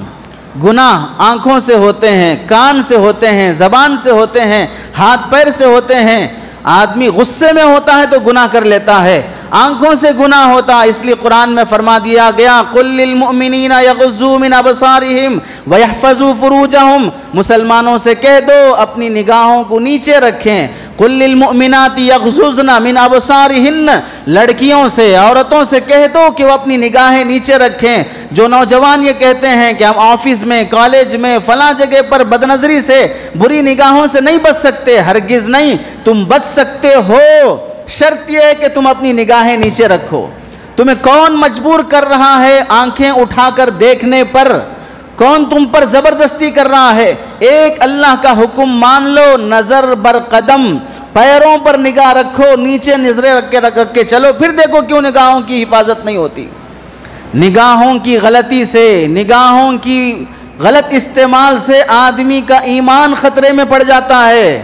گناہ آنکھوں سے ہوتے ہیں، کان سے ہوتے ہیں، زبان سے ہوتے ہیں، ہاتھ پیر سے ہوتے ہیں. آدمی غصے میں ہوتا ہے تو گناہ کر لیتا ہے، آنکھوں سے گناہ ہوتا ہے. اس لیے قرآن میں فرما دیا گیا قُلْ لِلْمُؤْمِنِينَ يَغُضُّوا مِنْ أَبْصَارِهِمْ وَيَحْفَظُوا فُرُوجَهُمْ. مسلمانوں سے کہہ دو اپنی نگاہوں کو نیچے رکھیں. قُلْ لِلْمُؤْمِنَاتِ يَغْضُضْنَ مِنْ أَبْصَارِهِنَّ. لڑکیوں سے، عورتوں سے کہہ دو کہ وہ اپنی نگاہیں نیچے رکھیں. جو نوجوان یہ کہتے ہیں کہ ہم آفس میں، کالج میں، فلاں جگہ پر بدنظری سے، بری نگاہوں سے نہیں بچ سکتے، ہرگز نہیں. تم بچ سکتے ہو، شرط یہ ہے کہ تم اپنی نگاہیں نیچے رکھو. تمہیں کون مجبور کر رہا ہے آنکھیں اٹھا کر دیکھنے پر؟ کون تم پر زبردستی کر رہا ہے؟ ایک اللہ کا حکم مان لو، نظر بر قدم، پیروں پر نگاہ رکھو، نیچے نظریں رکھ کے چلو، پھر دیکھو کیوں نگاہوں کی حفاظت نہیں ہوتی. نگاہوں کی غلطی سے، نگاہوں کی غلط استعمال سے آدمی کا ایمان خطرے میں پڑ جاتا ہے.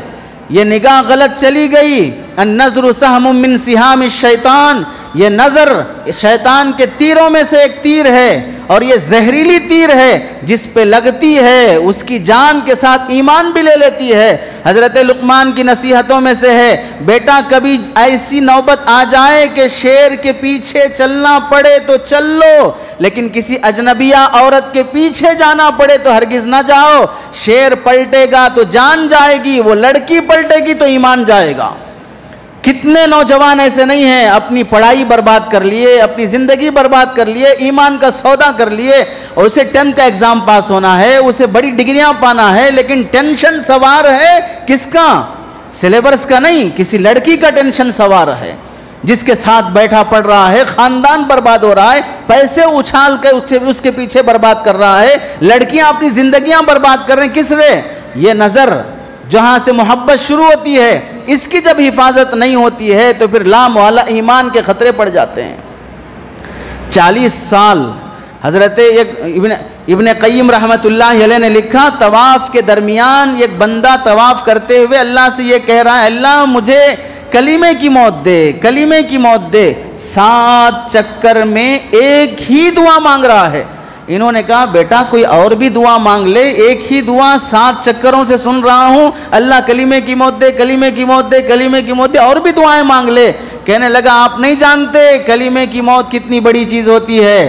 یہ نگاہ غلط چلی گئی. النظر سہم من سہام الشیطان. یہ نظر شیطان کے تیروں میں سے ایک تیر ہے، اور یہ زہریلی تیر ہے. جس پہ لگتی ہے اس کی جان کے ساتھ ایمان بھی لے لیتی ہے. حضرت لقمان کی نصیحتوں میں سے ہے، بیٹا کبھی ایسی نوبت آ جائے کہ شیر کے پیچھے چلنا پڑے تو چل لو، لیکن کسی اجنبیہ عورت کے پیچھے جانا پڑے تو ہرگز نہ جاؤ. شیر پلٹے گا تو جان جائے گی، وہ لڑکی پلٹے گی تو ایمان جائے گا. کتنے نوجوان ایسے نہیں ہیں، اپنی پڑھائی برباد کر لیے، اپنی زندگی برباد کر لیے، ایمان کا سودا کر لیے، اور اسے 10th کا ایگزام پاس ہونا ہے، اسے بڑی ڈگریاں پانا ہے، لیکن ٹینشن سوار ہے کس کا؟ سلیبس کا نہیں، کسی لڑکی کا ٹینشن سوار ہے جس کے ساتھ بیٹھا پڑ رہا ہے. خاندان برباد ہو رہا ہے، پیسے اچھال کے اس کے پیچھے برباد کر رہا ہے. لڑکیاں اپنی زندگیاں برباد کر رہے ہیں، کس لیے؟ یہ نظر جہاں سے محبت شروع ہوتی ہے، اس کی جب حفاظت نہیں ہوتی ہے تو پھر لامحالہ ایمان کے خطرے پڑ جاتے ہیں. 40 سال حضرت ابن قیم رحمت اللہ علیہ نے لکھا، طواف کے درمیان ایک بندہ طواف کرتے ہوئے اللہ سے یہ کہہ رہا ہے، اللہ مجھے کلمے کی موت دے، کلمے کی موت دے. 7 چکر میں ایک ہی دعا مانگ رہا ہے. انہوں نے کہا بیٹا کوئی اور بھی دعا مانگ لے، ایک ہی دعا 7 چکروں سے سن رہا ہوں، اللہ کلمے کی موت دے، کلمے کی موت دے، کلمے کی موت دے، اور بھی دعائیں مانگ لے. کہنے لگا آپ نہیں جانتے کلمے کی موت کتنی بڑی چیز ہوتی ہے،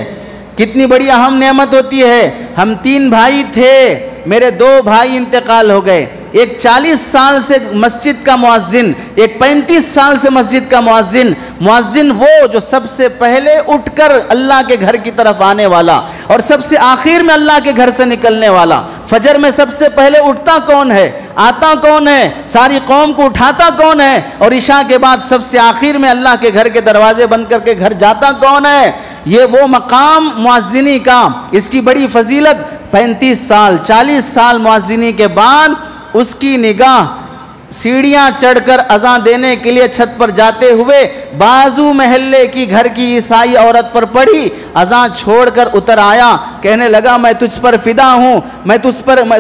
کتنی بڑی اہم نعمت ہوتی ہے. ہم 3 بھائی تھے، میرے 2 بھائی انتقال ہو گئے. ایک 40 سال سے مسجد کا مؤذن، ایک 35 سال سے مسجد کا مؤذن. مؤذن وہ جو سب سے پہلے اٹھ کر اللہ کے گھر کی طرف آنے والا، اور سب سے آخر میں اللہ کے گھر سے نکلنے والا. فجر میں سب سے پہلے اٹھتا کون ہے، آتا کون ہے، ساری قوم کو اٹھاتا کون ہے، اور عشاء کے بعد سب سے آخر میں اللہ کے گھر کے دروازے بند کر کے گھر جاتا کون ہے. یہ وہ مقام مؤذنی کا، اس کی بڑی فضیلت. 35 سال 40 سال مؤذنی کے بعد اس کی نگاہ سیڑھیاں چڑھ کر اذان دینے کے لیے چھت پر جاتے ہوئے بازو محلے کی گھر کی عیسائی عورت پر پڑی. اذان چھوڑ کر اتر آیا، کہنے لگا میں تجھ پر فدا ہوں، میں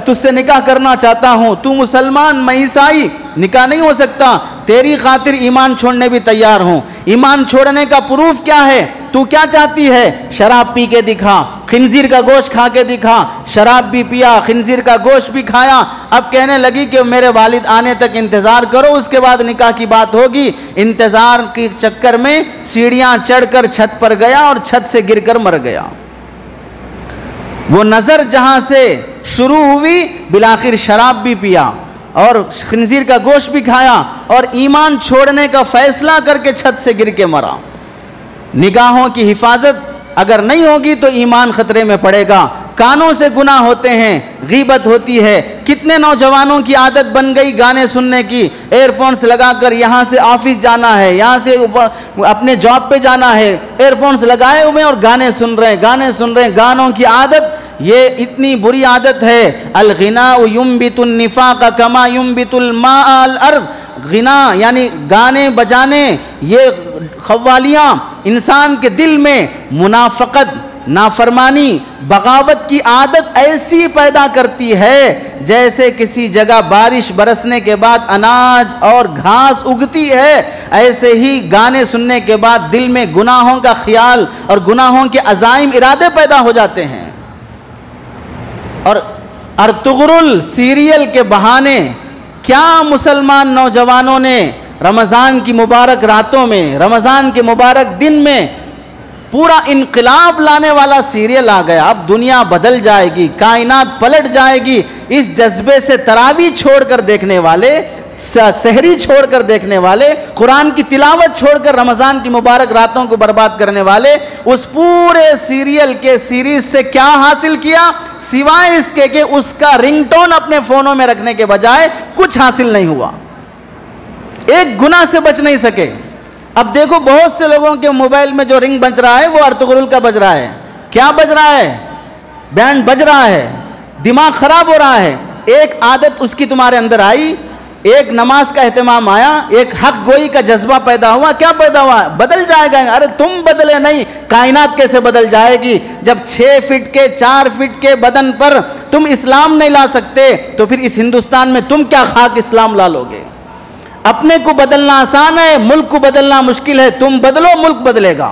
تجھ سے نکاح کرنا چاہتا ہوں. تو مسلمان، میں عیسائی، نکاح نہیں ہو سکتا، تیری خاطر ایمان چھوڑنے بھی تیار ہوں. ایمان چھوڑنے کا پروف کیا ہے؟ تو کیا چاہتی ہے؟ شراب پی کے دکھا، خنزیر کا گوشت کھا کے دکھا. شراب بھی پیا، خنزیر کا گوشت بھی کھایا. اب کہنے لگی کہ میرے والد آنے تک انتظار کرو، اس کے بعد نکاح کی بات ہوگی. انتظار کے چکر میں سیڑھیاں چڑھ کر چھت پر گیا اور چھت سے گر کر مر گیا. وہ نظر جہاں سے شروع ہوئی بالآخر شراب بھی پیا اور خنزیر کا گوشت بھی کھایا اور ایمان چھوڑنے کا فیصلہ کر کے چھت سے گر کے مرا. نگاہوں کی حفاظت اگر نہیں ہوگی تو ایمان خطرے میں پڑے گا. کانوں سے گناہ ہوتے ہیں، غیبت ہوتی ہے. کتنے نوجوانوں کی عادت بن گئی گانے سننے کی، ایئر فونز لگا کر یہاں سے آفس جانا ہے، یہاں سے اپنے جاب پہ جانا ہے، ایئر فونز لگائے ہوئے اور گانے سن رہے ہیں، گانے سن رہے ہیں. گانوں کی عادت یہ اتنی بری عادت ہے. الغناء ينبت النفاق كما ينبت الماء الارض. غنا یعنی گانے بجانے، یہ قوالیاں انسان کے دل میں منافقت نافرمانی بغاوت کی عادت ایسی پیدا کرتی ہے جیسے کسی جگہ بارش برسنے کے بعد اناج اور گھاس اگتی ہے، ایسے ہی گانے سننے کے بعد دل میں گناہوں کا خیال اور گناہوں کے عزائم ارادے پیدا ہو جاتے ہیں۔ اور ارطغرل سیریل کے بہانے کیا مسلمان نوجوانوں نے رمضان کی مبارک راتوں میں، رمضان کے مبارک دن میں پورا انقلاب لانے والا سیریل آ گیا، اب دنیا بدل جائے گی، کائنات پلٹ جائے گی، اس جذبے سے تراویح چھوڑ کر دیکھنے والے، سحری چھوڑ کر دیکھنے والے، قرآن کی تلاوت چھوڑ کر رمضان کی مبارک راتوں کو برباد کرنے والے، اس پورے سیریل کے سیریز سے کیا حاصل کیا سوائے اس کے کہ اس کا رنگ ٹون اپنے فونوں میں رکھنے کے بجائے کچھ حاصل نہیں ہوا، ایک گناہ سے بچ نہیں سکے۔ اب دیکھو بہت سے لوگوں کے موبائل میں جو رنگ بج رہا ہے وہ ارطغرل کا بج رہا ہے، کیا بج رہا ہے؟ بینڈ بج رہا ہے، دماغ خراب ہو رہا ہے۔ ایک عادت اس کی تمہارے اندر آئی، ایک نماز کا اہتمام آیا، ایک حق گوئی کا جذبہ پیدا ہوا، کیا پیدا ہوا؟ بدل جائے گا۔ ارے تم بدلے نہیں، کائنات کیسے بدل جائے گی؟ جب 6 فٹ کے 4 فٹ کے بدن پر تم اسلام نہیں لا سکتے تو پھر اس ہندوستان میں تم کیا خاک اسلام لا لو گے؟ اپنے کو بدلنا آسان ہے، ملک کو بدلنا مشکل ہے۔ تم بدلو، ملک بدلے گا،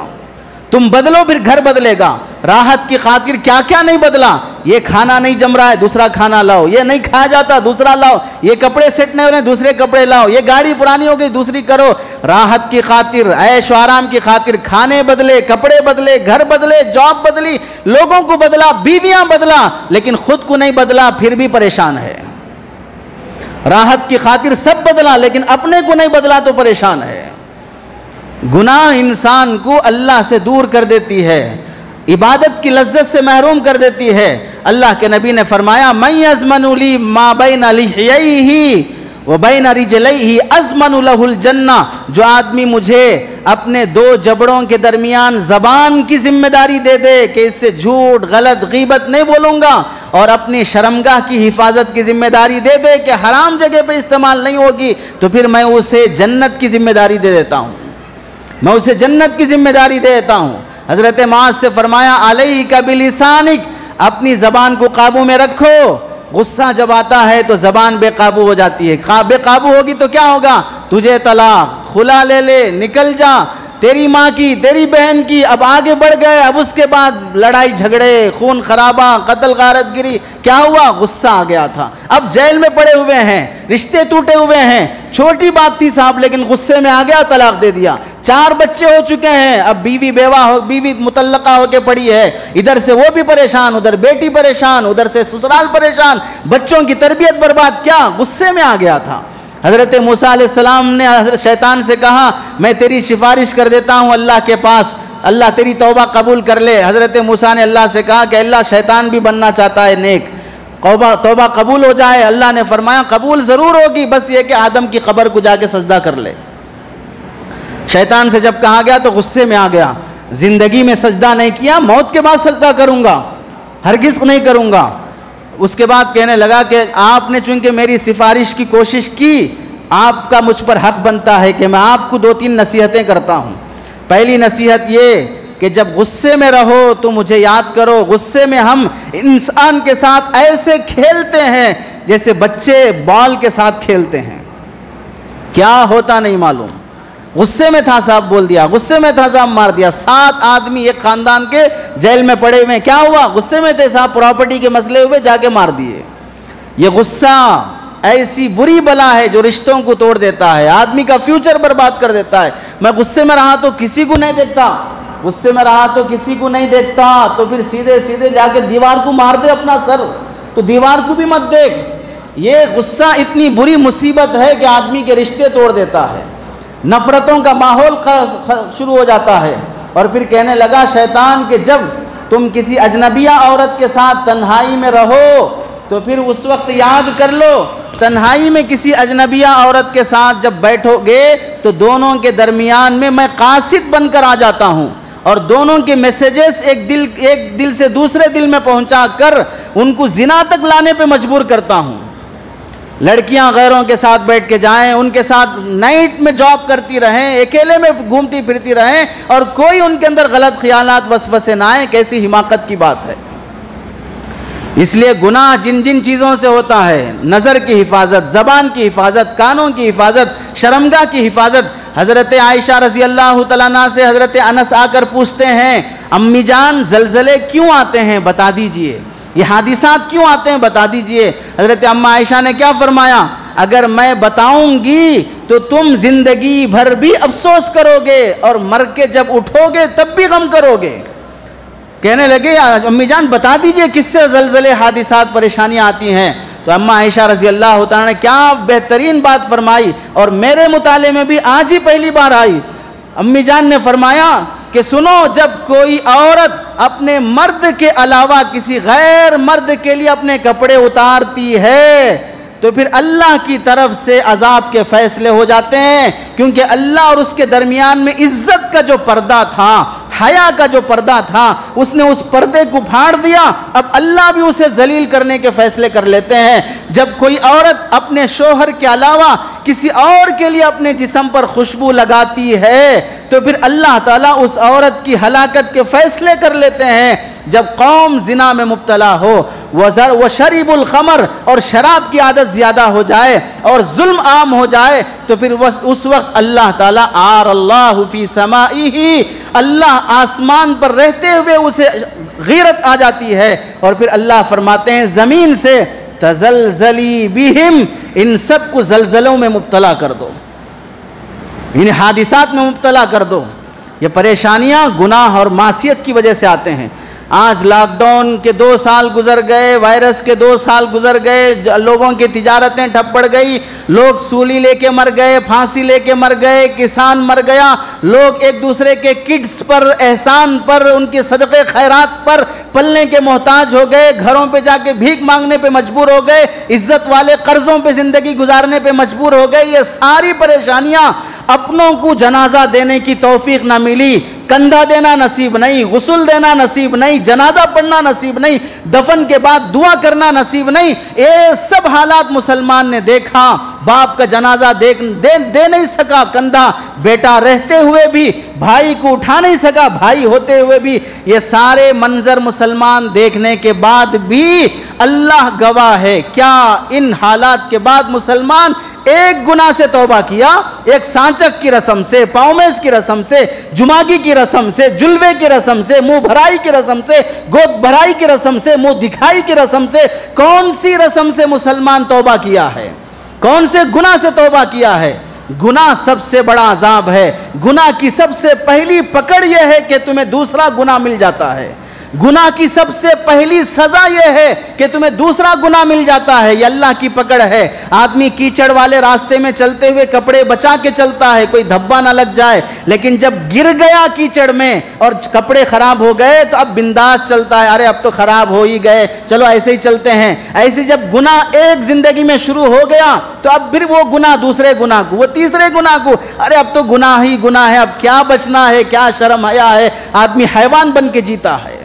تم بدلو پھر گھر بدلے گا۔ راحت کی خاطر کیا کیا نہیں بدلا، یہ کھانا نہیں جم رہا ہے دوسرا کھانا لاؤ، یہ نہیں کھایا جاتا دوسرا لاؤ، یہ کپڑے سیٹ نہیں ہو رہے دوسرے کپڑے لاؤ، یہ گاڑی پرانی ہو گئی دوسری کرو۔ راحت کی خاطر، عیش و آرام کی خاطر کھانے بدلے، کپڑے بدلے، گھر بدلے، جاب بدلی، لوگوں کو بدلا، بیویاں بدلا، لیکن خود کو نہیں بدلا، پھر بھی پریشان ہے۔ راحت کی خاطر سب بدلا لیکن اپنے کو نہیں بدلا تو پریشان ہے۔ گناہ انسان کو اللہ سے دور کر دیتی ہے، عبادت کی لذت سے محروم کر دیتی ہے۔ اللہ کے نبی نے فرمایا من یضمن لی ما بین لحییہ وبین رجلیہ اضمن لہ الجنہ، جو آدمی مجھے اپنے 2 جبڑوں کے درمیان زبان کی ذمہ داری دے دے کہ اس سے جھوٹ، غلط، غیبت نہیں بولوں گا، اور اپنی شرمگاہ کی حفاظت کی ذمہ داری دے دے کہ حرام جگہ پہ استعمال نہیں ہوگی، تو پھر میں اسے جنت کی ذمہ داری دے دیتا ہوں، میں اسے جنت کی ذمہ داری دے دیتا ہوں۔ حضرت معاذ سے فرمایا علیک بلسانک، اپنی زبان کو قابو میں رکھو۔ غصہ جب آتا ہے تو زبان بے قابو ہو جاتی ہے، بے قابو ہوگی تو کیا ہوگا؟ تجھے طلاق، خلا لے لے، نکل جا، تیری ماں کی، تیری بہن کی، اب آگے بڑھ گئے، اب اس کے بعد لڑائی جھگڑے، خون خرابہ، قتل غارت گری، کیا ہوا؟ غصہ آ گیا تھا، اب جیل میں پڑے ہوئے ہیں، رشتے ٹوٹے ہوئے ہیں، چھوٹی بات تھی صاحب لیکن غصے میں آ گیا، طلاق دے دیا، 4 بچے ہو چکے ہیں، اب بیوی بیوہ ہو، بیوی مطلقہ ہو کے پڑی ہے، ادھر سے وہ بھی پریشان، ادھر بیٹی پریشان، ادھر سے سسرال پریشان، بچوں کی تربیت برباد، کیا؟ غصے میں آ گیا تھا۔ حضرت موسیٰ علیہ السلام نے حضرت شیطان سے کہا میں تیری سفارش کر دیتا ہوں اللہ کے پاس، اللہ تیری توبہ قبول کر لے۔ حضرت موسیٰ نے اللہ سے کہا کہ اللہ شیطان بھی بننا چاہتا ہے نیک، توبہ قبول ہو جائے۔ اللہ نے فرمایا قبول ضرور ہوگی، بس یہ کہ آدم کی قبر کو جا کے سجدہ کر لے۔ شیطان سے جب کہا گیا تو غصے میں آ گیا، زندگی میں سجدہ نہیں کیا، موت کے بعد سجدہ کروں گا، ہرگز نہیں کروں گا۔ اس کے بعد کہنے لگا کہ آپ نے چونکہ میری سفارش کی کوشش کی، آپ کا مجھ پر حق بنتا ہے کہ میں آپ کو 2-3 نصیحتیں کرتا ہوں۔ پہلی نصیحت یہ کہ جب غصے میں رہو تو مجھے یاد کرو، غصے میں ہم انسان کے ساتھ ایسے کھیلتے ہیں جیسے بچے بال کے ساتھ کھیلتے ہیں، کیا ہوتا نہیں معلوم۔ غصے میں تھا صاحب بول دیا، غصے میں تھا صاحب مار دیا، 7 آدمی ایک خاندان کے جیل میں پڑے ہوئے، کیا ہوا؟ غصے میں تھے صاحب، پراپرٹی کے مسئلے ہوئے، جا کے مار دیے۔ یہ غصہ ایسی بری بلا ہے جو رشتوں کو توڑ دیتا ہے، آدمی کا فیوچر برباد کر دیتا ہے۔ میں غصے میں رہا تو کسی کو نہیں دیکھتا، غصے میں رہا تو کسی کو نہیں دیکھتا، تو پھر سیدھے جا کے دیوار کو مار دے اپنا سر، تو دیوار کو بھی مت دیکھ۔ یہ غصہ اتنی بری مصیبت ہے کہ آدمی کے رشتے توڑ دیتا ہے، نفرتوں کا ماحول شروع ہو جاتا ہے۔ اور پھر کہنے لگا شیطان کہ جب تم کسی اجنبیہ عورت کے ساتھ تنہائی میں رہو تو پھر اس وقت یاد کر لو، تنہائی میں کسی اجنبیہ عورت کے ساتھ جب بیٹھو گے تو دونوں کے درمیان میں قاصد بن کر آ جاتا ہوں، اور دونوں کے میسیجز ایک دل سے دوسرے دل میں پہنچا کر ان کو زنا تک لانے پہ مجبور کرتا ہوں۔ لڑکیاں غیروں کے ساتھ بیٹھ کے جائیں، ان کے ساتھ نائٹ میں جاب کرتی رہیں، اکیلے میں گھومتی پھرتی رہیں اور کوئی ان کے اندر غلط خیالات وسوسے نہ آئیں، کیسی حماقت کی بات ہے۔ اس لیے گناہ جن جن چیزوں سے ہوتا ہے، نظر کی حفاظت، زبان کی حفاظت، کانوں کی حفاظت، شرمگاہ کی حفاظت۔ حضرت عائشہ رضی اللہ تعالیٰ عنہ سے حضرت انس آ کر پوچھتے ہیں، امی جان زلزلے کیوں آتے ہیں بتا دیجئے، یہ حادثات کیوں آتے ہیں بتا دیجئے۔ حضرت اما عائشہ نے کیا فرمایا، اگر میں بتاؤں گی تو تم زندگی بھر بھی افسوس کرو گے اور مر کے جب اٹھو گے تب بھی غم کرو گے۔ کہنے لگے امی جان بتا دیجئے کس سے زلزلے حادثات پریشانیاں آتی ہیں۔ تو اما عائشہ رضی اللہ تعالیٰ نے کیا بہترین بات فرمائی، اور میرے مطالعے میں بھی آج ہی پہلی بار آئی۔ امی جان نے فرمایا کہ سنو، جب کوئی عورت اپنے مرد کے علاوہ کسی غیر مرد کے لیے اپنے کپڑے اتارتی ہے تو پھر اللہ کی طرف سے عذاب کے فیصلے ہو جاتے ہیں، کیونکہ اللہ اور اس کے درمیان میں عزت کا جو پردہ تھا، حیا کا جو پردہ تھا، اس نے اس پردے کو پھاڑ دیا، اب اللہ بھی اسے ذلیل کرنے کے فیصلے کر لیتے ہیں۔ جب کوئی عورت اپنے شوہر کے علاوہ کسی اور کے لیے اپنے جسم پر خوشبو لگاتی ہے تو پھر اللہ تعالیٰ اس عورت کی ہلاکت کے فیصلے کر لیتے ہیں۔ جب قوم زنا میں مبتلا ہو، وشرب الخمر، اور شراب کی عادت زیادہ ہو جائے اور ظلم عام ہو جائے تو پھر اس وقت اللہ تعالیٰ آر اللہ فی سمائہ، اللہ آسمان پر رہتے ہوئے اسے غیرت آ جاتی ہے، اور پھر اللہ فرماتے ہیں زمین سے تزلزلی بہم، ان سب کو زلزلوں میں مبتلا کر دو، ان حادثات میں مبتلا کر دو۔ یہ پریشانیاں گناہ اور معصیت کی وجہ سے آتے ہیں۔ آج لاک ڈاؤن کے 2 سال گزر گئے، وائرس کے 2 سال گزر گئے، لوگوں کی تجارتیں ٹھپ پڑ گئی، لوگ سولی لے کے مر گئے، پھانسی لے کے مر گئے، کسان مر گیا، لوگ ایک دوسرے کے کڈس پر، احسان پر، ان کے صدقے خیرات پر پلنے کے محتاج ہو گئے، گھروں پہ جا کے بھیک مانگنے پہ مجبور ہو گئے، عزت والے قرضوں پہ زندگی گزارنے پہ مجبور ہو گئے۔ یہ ساری پریشانیاں، اپنوں کو جنازہ دینے کی توفیق نہ ملی، کندھا دینا نصیب نہیں، غسل دینا نصیب نہیں، جنازہ پڑھنا نصیب نہیں، دفن کے بعد دعا کرنا نصیب نہیں، یہ سب حالات مسلمان نے دیکھا۔ باپ کا جنازہ دے نہیں سکا کندھا، بیٹا رہتے ہوئے بھی بھائی کو اٹھا نہیں سکا، بھائی ہوتے ہوئے بھی، یہ سارے منظر مسلمان دیکھنے کے بعد بھی اللہ گواہ ہے، کیا ان حالات کے بعد مسلمان ایک گناہ سے توبہ کیا؟ ایک سانچک کی رسم سے، پاؤمیز کی رسم سے، جماگی کی رسم سے، جلوے کی رسم سے، منہ بھرائی کی رسم سے، گود بھرائی کی رسم سے، منہ دکھائی کی رسم سے، کون سی رسم سے مسلمان توبہ کیا ہے؟ کون سے گناہ سے توبہ کیا ہے؟ گناہ سب سے بڑا عذاب ہے۔ گناہ کی سب سے پہلی پکڑ یہ ہے کہ تمہیں دوسرا گناہ مل جاتا ہے۔ گناہ کی سب سے پہلی سزا یہ ہے کہ تمہیں دوسرا گناہ مل جاتا ہے، یہ اللہ کی پکڑ ہے۔ آدمی کیچڑ والے راستے میں چلتے ہوئے کپڑے بچا کے چلتا ہے، کوئی دھبا نہ لگ جائے، لیکن جب گر گیا کیچڑ میں اور کپڑے خراب ہو گئے تو اب بنداس چلتا ہے، ارے اب تو خراب ہو ہی گئے، چلو ایسے ہی چلتے ہیں۔ ایسے جب گناہ ایک زندگی میں شروع ہو گیا تو اب پھر وہ گناہ دوسرے گناہ کو، وہ تیسرے گناہ کو، ارے اب تو گناہ ہی گناہ ہے، اب کیا بچنا ہے، کیا شرم حیا ہے، آدمی حیوان بن کے جیتا ہے۔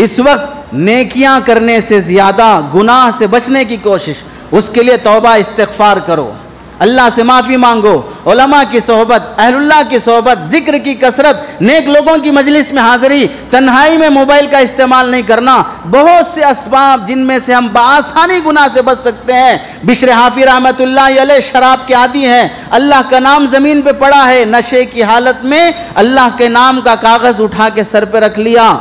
اس وقت نیکیاں کرنے سے زیادہ گناہ سے بچنے کی کوشش، اس کے لیے توبہ استغفار کرو، اللہ سے معافی مانگو، علماء کی صحبت، اہل اللہ کی صحبت، ذکر کی کثرت، نیک لوگوں کی مجلس میں حاضری، تنہائی میں موبائل کا استعمال نہیں کرنا، بہت سے اسباب جن میں سے ہم بآسانی گناہ سے بچ سکتے ہیں۔ بشر حافی رحمت اللہ علیہ شراب کے عادی ہیں، اللہ کا نام زمین پہ پڑا ہے، نشے کی حالت میں اللہ کے نام کا کاغذ اٹھا کے سر پہ رکھ لیا۔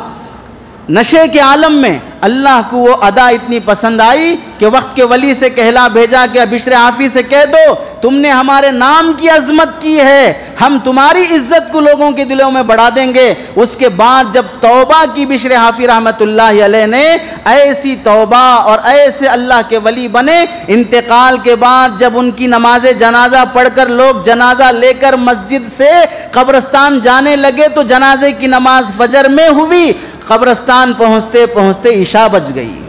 نشے کے عالم میں اللہ کو وہ ادا اتنی پسند آئی کہ وقت کے ولی سے کہلا بھیجا کہ بشر حافی سے کہہ دو تم نے ہمارے نام کی عظمت کی ہے، ہم تمہاری عزت کو لوگوں کے دلوں میں بڑھا دیں گے۔ اس کے بعد جب توبہ کی بشر حافی رحمت اللہ علیہ نے، ایسی توبہ اور ایسے اللہ کے ولی بنے، انتقال کے بعد جب ان کی نماز جنازہ پڑھ کر لوگ جنازہ لے کر مسجد سے قبرستان جانے لگے تو جنازے کی نماز فجر میں ہوئی، قبرستان پہنچتے پہنچتے عشاء بج گئی،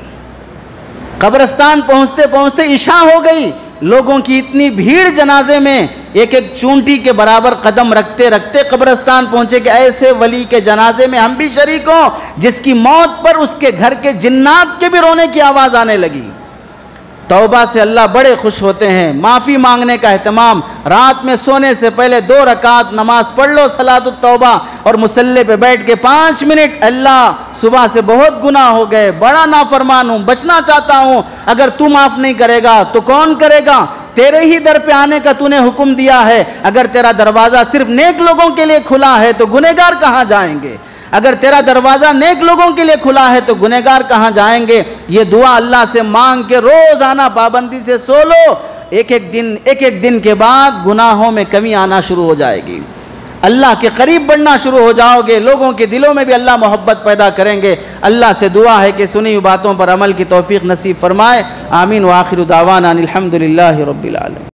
قبرستان پہنچتے پہنچتے عشاء ہو گئی، لوگوں کی اتنی بھیڑ جنازے میں، ایک ایک چونٹی کے برابر قدم رکھتے رکھتے قبرستان پہنچے کہ ایسے ولی کے جنازے میں ہم بھی شریک ہوں جس کی موت پر اس کے گھر کے جنات کے بھی رونے کی آواز آنے لگی۔ توبہ سے اللہ بڑے خوش ہوتے ہیں. معافی مانگنے کا اہتمام. رات میں سونے سے پہلے 2 رکعت نماز پڑھ لو صلاۃ التوبہ, اور مصلی پہ بیٹھ کے 5 منٹ, اللہ صبح سے بہت گناہ ہو گئے, بڑا نافرمان ہوں, بچنا چاہتا ہوں, اگر تو معاف نہیں کرے گا تو کون کرے گا؟ تیرے ہی در پہ آنے کا تو نے حکم دیا ہے. اگر تیرا دروازہ صرف نیک لوگوں کے لیے کھلا ہے تو گنہگار کہاں جائیں گے؟ اگر تیرا دروازہ نیک لوگوں کے لیے کھلا ہے تو گنہگار کہاں جائیں گے؟ یہ دعا اللہ سے مانگ کے روزانہ پابندی سے سو لو. ایک ایک دن کے بعد گناہوں میں کمی آنا شروع ہو جائے گی, اللہ کے قریب بڑھنا شروع ہو جاؤ گے, لوگوں کے دلوں میں بھی اللہ محبت پیدا کریں گے. اللہ سے دعا ہے کہ سنی ہوئی باتوں پر عمل کی توفیق نصیب فرمائے. آمین. وآخر دعوانا الحمدللہ رب العالمین.